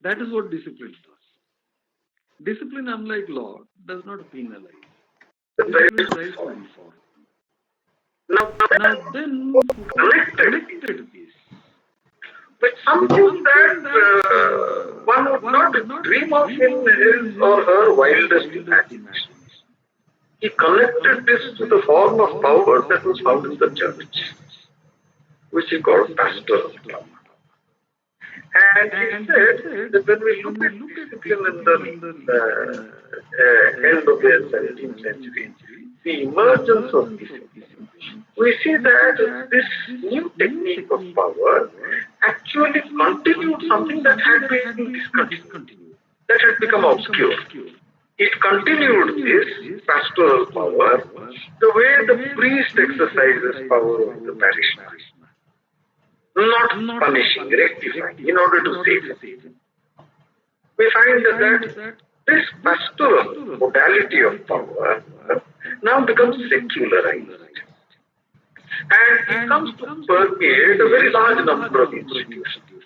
That is what discipline does. Discipline, unlike law, does not penalize. Discipline tries to reform. Now then, Foucault connected this But something that one would not dream of in his or her wildest imagination. He connected this to the form of power that was found in the church, which he called pastoral power. And he said that when we look at discipline in the end of the 17th century, the emergence of discipline, we see that this new technique of power actually continued something that had been discontinued, that had become obscure. It continued this pastoral power the way the priest exercises power over the parishioner. Not punishing, rectifying, in order to save him. We find that this pastoral modality of power now becomes secularized. And it comes to permeate a very large number of institutions.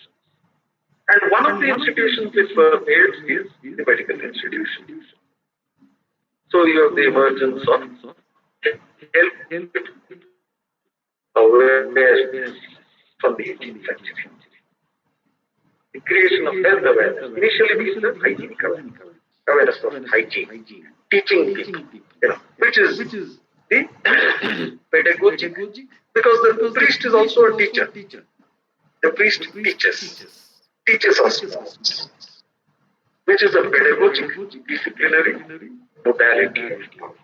And one of the institutions it permeates is the medical institution. So you have the emergence of health awareness from the 18th century. The creation of health awareness initially means the hygienic awareness of hygiene, teaching people, which is the pedagogic, because the priest is also a teacher. The priest teaches us, which is a pedagogic, disciplinary modality of power.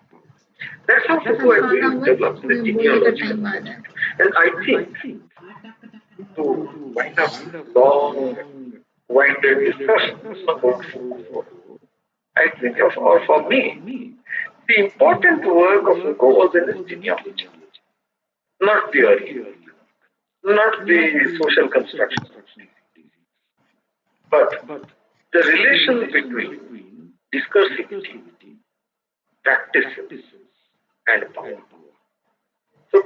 That's how Foucault develops the genealogical project. And I think, to wind up long-winded discussions about Foucault, I think, or for me, the important work of Foucault was in his genealogy, not theory, not the social construction, but the relation between discursivity, practices, and power. So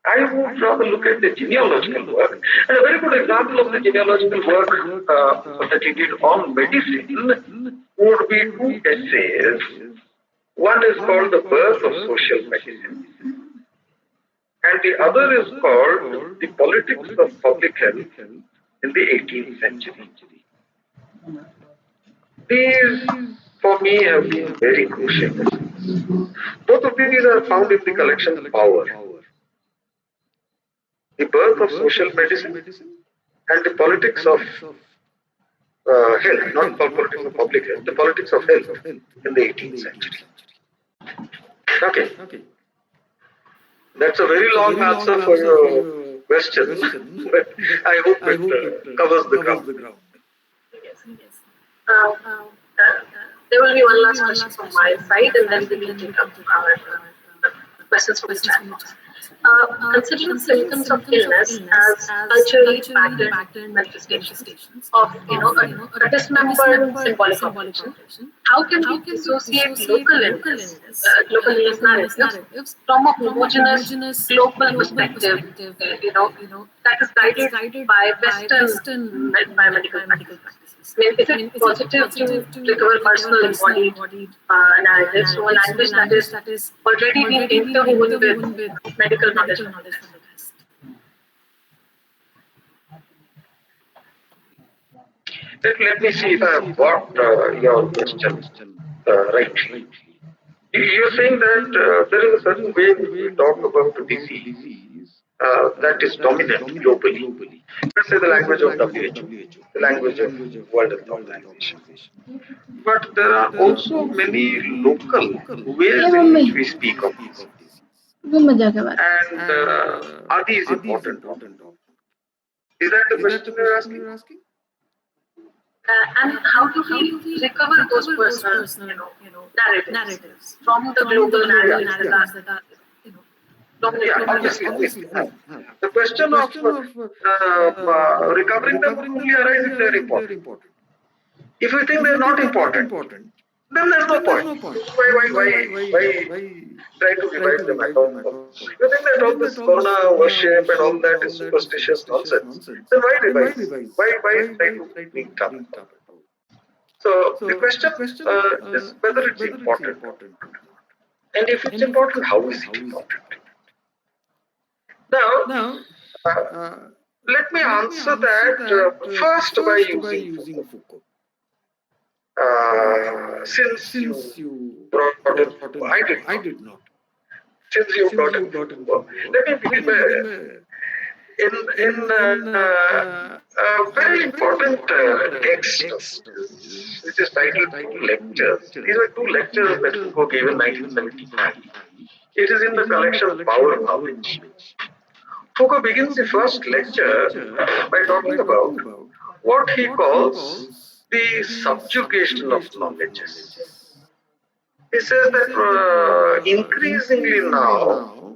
I would rather look at the genealogical work. And a very good example of the genealogical work that he did on medicine would be two essays. One is called The Birth of Social Medicine, and the other is called The Politics of Public Health in the 18th Century. These, for me, have been very crucial. Both of these are found in the collection Power, the birth of social medicine, and the politics of health, not politics of public health, the politics of health in the 18th century. Okay, that's a very long answer for your question, but I hope it covers the ground. Yes. There will be one last question from my side, and then we can take up our questions from the chat box. Considering symptoms of illness as culturally patterned manifestations of a dismembered symbolic operation, how can we dissociate local illness narratives from a homogeneous global perspective, that is guided by Western biomedical practices? I mean, is it positive to recover personal embodied narratives from a language that is already been interwoven with medical knowledge from the past? Let me see if I have got your question right. You're saying that there is a certain way that we talk about the disease that is dominant globally. Let's say the language of WHO, the language of World Health Organization. But there are also many local ways in which we speak of this. And are these important? Is that the question you're asking? And how do we recover those personal, narratives from the global narratives that are, obviously. The question of recovering them will only arise if they're important. If you think they're not important, then there's no point. Why try to divide them at all? You think that all this Corona worship and all that is superstitious nonsense, then why revise? Why try to bring it up? So the question is whether it's important or not. And if it's important, how is it important? Now, let me answer that first by using Foucault. Since you brought it, I did not. Since you brought it, let me begin in a very important text, which is titled Two Lectures. These are two lectures that Foucault gave in 1975. It is in the collection Power of Knowledge. Foucault begins the first lecture by talking about what he calls the subjugation of knowledges. He says that increasingly now,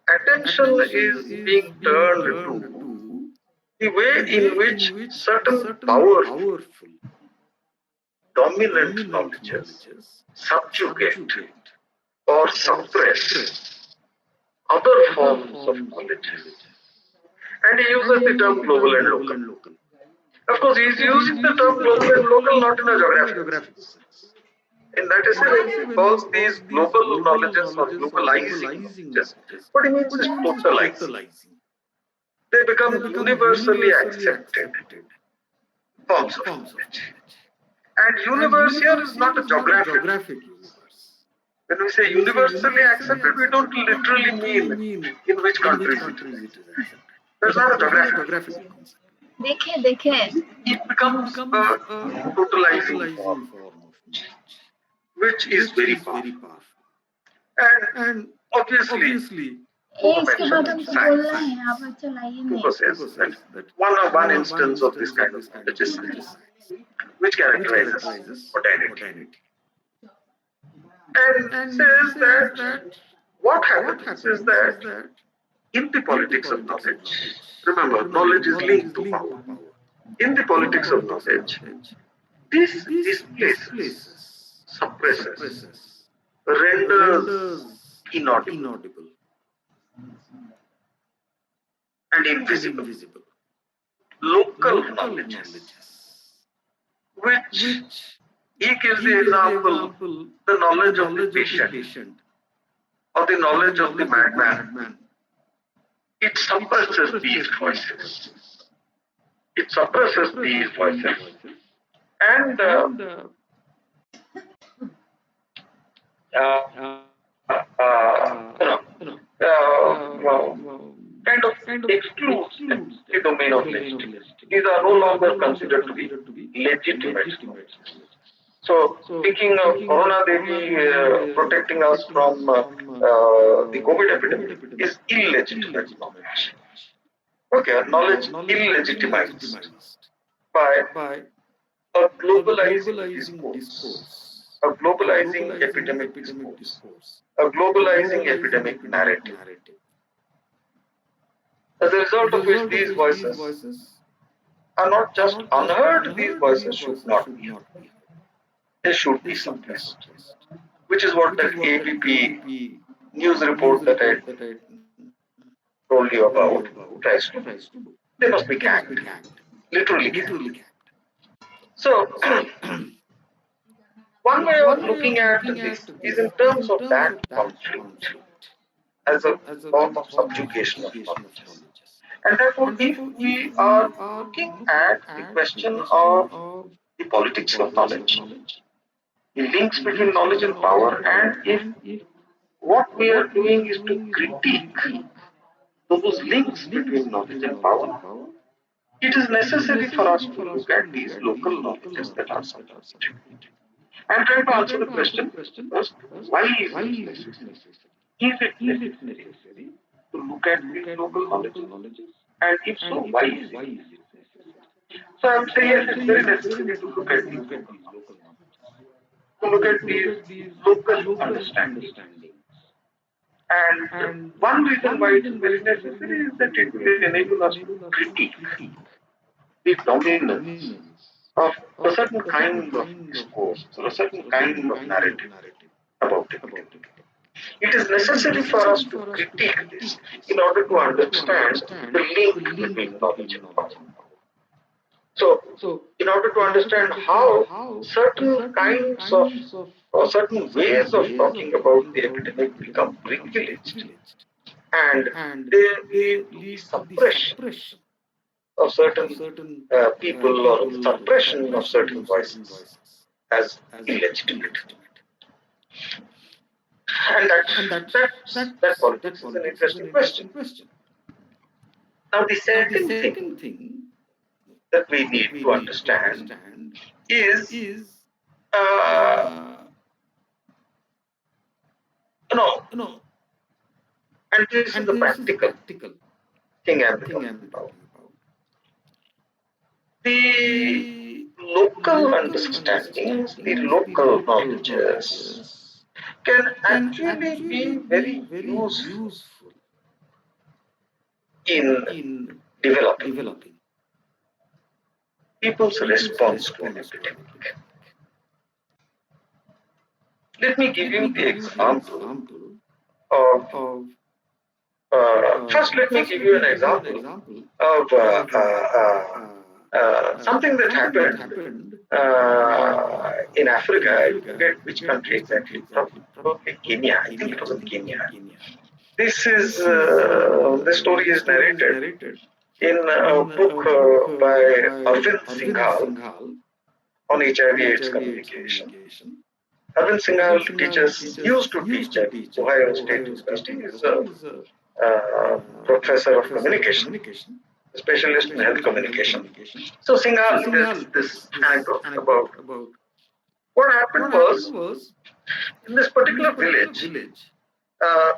attention is being turned to the way in which certain powerful, dominant knowledges subjugate or suppress other forms of knowledge. And he uses the term global and local. Of course, he is using the term global and local not in a geographical sense. In that sense, he calls these global knowledges or globalizing knowledges. What he means is totalizing. They become universally accepted forms of knowledge. And universe here is not a geographic universe. When we say universally accepted, we don't literally mean in which countries it is accepted. That's not a geographic concept. It becomes a totalizing form of knowledge, which is very powerful. And obviously, Foucault says that one instance of this kind of knowledge is science, which characterizes modernity. And says that what happens is that in the politics of knowledge, remember, knowledge is linked to power. In the politics of knowledge, this displaces, suppresses, renders inaudible and invisible local knowledges, which he gives the example, the knowledge of the patient or the knowledge of the madman. It suppresses these voices. It suppresses these voices. And uh, kind of excludes the domain of legitimacy. These are no longer considered to be legitimate knowledges. So, speaking of Corona Devi protecting us from the COVID epidemic is illegitimate knowledge. Okay, knowledge illegitimized by a globalizing discourse, a globalizing epidemic discourse, a globalizing epidemic narrative. As a result of which these voices are not just unheard, these voices should not be heard. They should be suppressed, which is what that ABP news report that I told you about tries to do. They must be gagged, literally gagged. So, one way of looking at this is in terms of that conflict as a form of subjugation of knowledges. And therefore, if we are looking at the question of the politics of knowledge, the links between knowledge and power, and if what we are doing is to critique those links between knowledge and power, it is necessary for us to look at these local knowledges that are subjugated. I'm trying to answer the question first, why is it necessary? Is it necessary to look at these local knowledges? And if so, why is it necessary? So I would say yes, it's very necessary to look at these local knowledges, to look at these local understandings. And one reason why it is very necessary is that it will enable us to critique the dominance of a certain kind of discourse or a certain kind of narrative about it. It is necessary for us to critique this in order to understand the link between knowledge and power. So, in order to understand how certain kinds of or certain ways of talking about the epidemic become privileged and they lead to the suppression of certain people or the suppression of certain voices as illegitimate. And that politics is an interesting question. Now, the second thing that we need to understand is, uh, you know, and this is the practical thing I'm talking about. The local understandings, the local knowledges can actually be very useful in developing people's response to an epidemic. Let me give you the example of, first let me give you an example of something that happened in Africa. I forget which country exactly, probably Kenya. I think it was in Kenya. This story is narrated in a book by Arvind Singhal on HIV/AIDS communication. Arvind Singhal used to teach at Ohio State University. He's a professor of communication, a specialist in health communication. So Singhal tells this anecdote about what happened was in this particular village, uh,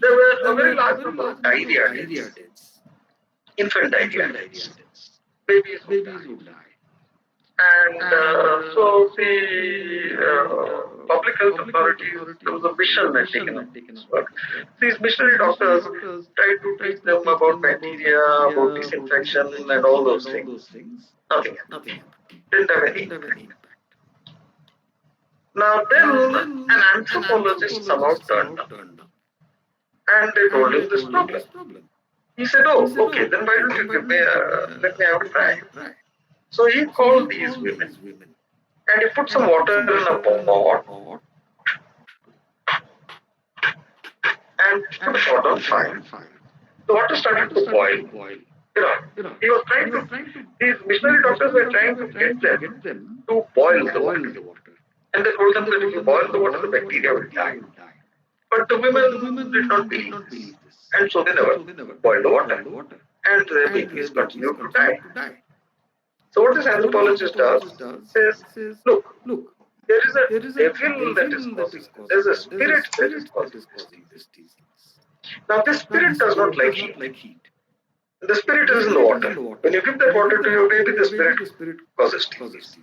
there were a very large number of diarrhea deaths, infant diarrhea deaths. Babies would die. And so the public health authorities, there was a mission that taken up this work. These missionary doctors tried to teach them about bacteria, about disinfection, and all those things. Nothing happened. Didn't have any impact. Now then, an anthropologist somehow turned up, and they told him this problem. He said, "Oh, okay, then why don't you give me let me have a try." So he called these women and he put some water in a pot and put the pot on fire. The water started to boil. He was trying to, these missionary doctors were trying to get them to boil the water. And they told them that if you boil the water, the bacteria will die. But the women did not believe this. And so they never boiled the water. And their babies continued to die. So what this anthropologist does says, look, there is a devil that is causing this. There is a spirit that is causing this disease. Now this spirit does not like heat. The spirit is in the water. When you give that water to your baby, the spirit causes disease.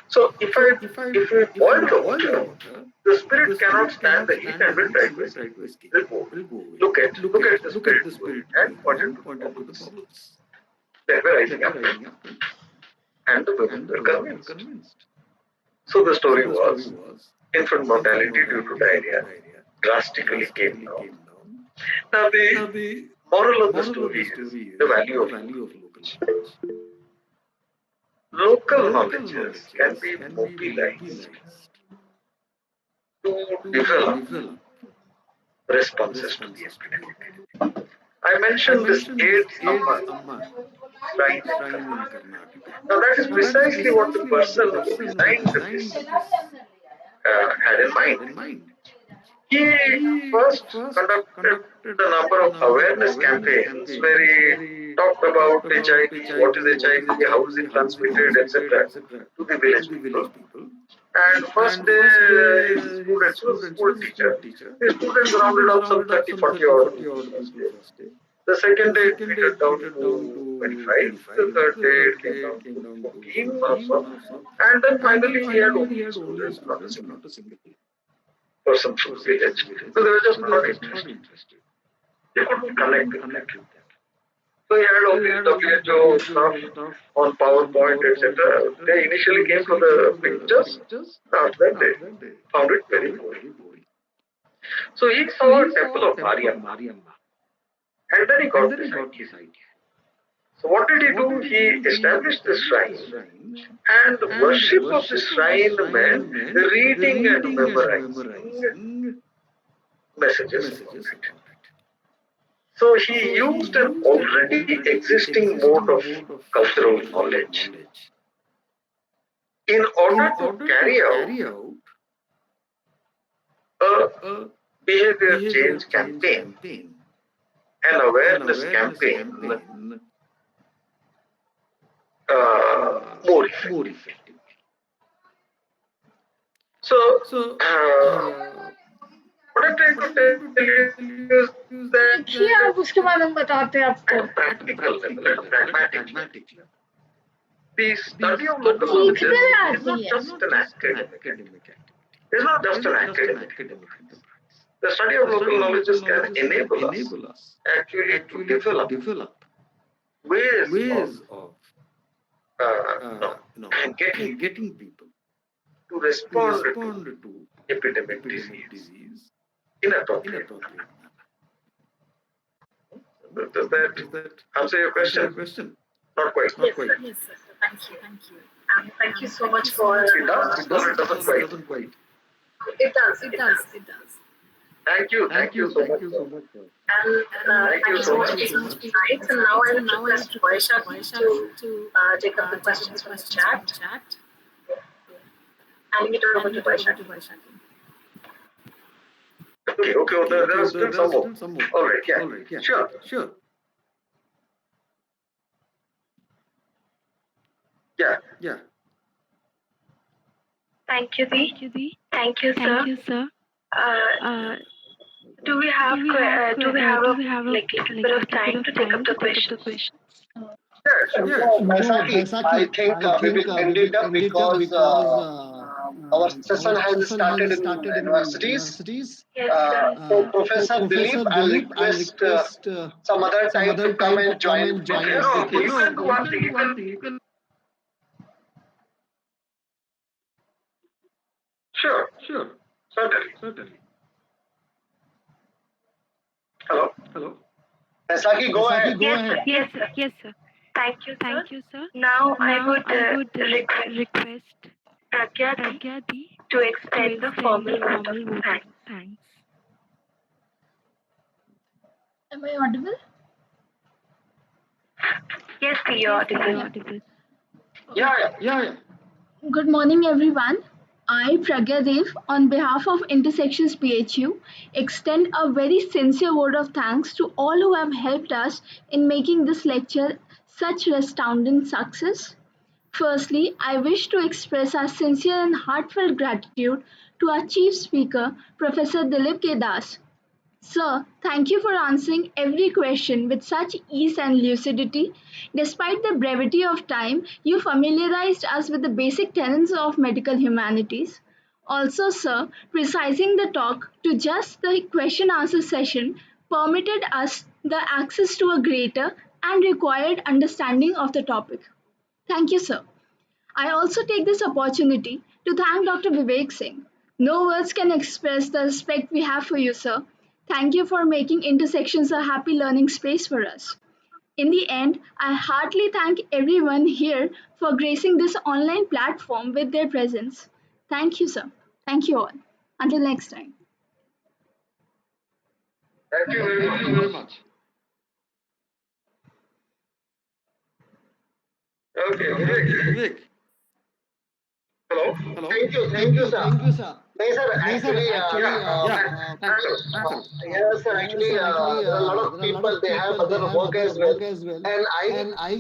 So if we boil the water, the spirit cannot stand the heat and will try to escape. Will go. Look at the spirit and pointed to the bubbles. They were rising up, and the women were convinced. So the story was infant mortality due to diarrhea drastically came down. Now the moral of the story is the value of local knowledge. Local knowledges can be mobilized to develop responses to the epidemic. I mentioned this AIDS Amma shrine in Karnataka. Now that is precisely what the person who designed this had in mind. He first conducted a number of awareness campaigns where he talked about HIV, what is HIV, how is it transmitted, etc. to the village people. And first day, his students, he was a school teacher, his students rounded up some 30, 40 odd people first day. The second day it petered down to 25, the third day it came down to 14 or so. And then finally he had only students, not a single person from the village. So they were just not interested. They couldn't connect with that. So he had all these WHO stuff on PowerPoint, etc. They initially came for the pictures. After that, they found it very boring. So he saw a temple of Mariamma. And then he got this idea. So what did he do? He established this shrine. And the worship of this shrine meant reading and memorizing messages about it. So he used an already existing mode of cultural knowledge in order to carry out a behavior change campaign, an awareness campaign more effectively. So, what I'm trying to tell you is that देखिए आप उसके बाद हम बताते हैं आपको at a practical level, at a pragmatic level, the study of local languages is not just an academic activity. It's not just an academic enterprise. The study of local knowledges can enable us actually to develop ways of getting people to respond to epidemic disease in appropriate manner. Does that answer your question? Not quite. Yes, sir. Thank you. And thank you so much for. It does or it doesn't quite? It does. Thank you so much. And thank you so much for being tonight. And now I will request Vaishak to take up the questions from the chat. Handing it over to Vaishak. Okay. There are still some more. All right. Yeah. Sure. Yeah. Thank you, Dee. Thank you, sir. Do we have a little bit of time to take up the questions? Yeah. Vaisakhi, I think we will end it up because our session has started in universities. Yes, So Professor Dilip, I'll request some other time to come and join. You can do one thing. You can. Sure. Certainly. Hello. Vaisakhi, go ahead. Yes, sir. Thank you, sir. Now I would request Pragya Di to extend the formal vote of thanks. am I audible Yes, Dee, you're audible. Yeah. good morning everyone I, Pragyadev, on behalf of Intersections B.H.U, extend a very sincere word of thanks to all who have helped us in making this lecture such resounding success. Firstly, I wish to express our sincere and heartfelt gratitude to our chief speaker, Professor Dilip K. Sir, thank you for answering every question with such ease and lucidity. Despite the brevity of time, you familiarized us with the basic tenets of medical humanities. Also, sir, precising the talk to just the question answer session permitted us the access to a greater and required understanding of the topic. Thank you, sir. I also take this opportunity to thank Dr. Vivek Singh. No words can express the respect we have for you, sir. Thank you for making Intersections a happy learning space for us. In the end, I heartily thank everyone here for gracing this online platform with their presence. Thank you, sir. Thank you all. Until next time. Thank you very Thank you very much. much. Okay, Vivek. Hello? Hello? Thank Thank you, you, sir. thank you, sir. No, sir, No, sir, actually, actually, thanks, hello. thanks. Yes, sir, Yes, actually, sir, actually, there are a lot of there are a lot people, of they have people, they other have work other as well. work as well. And I And I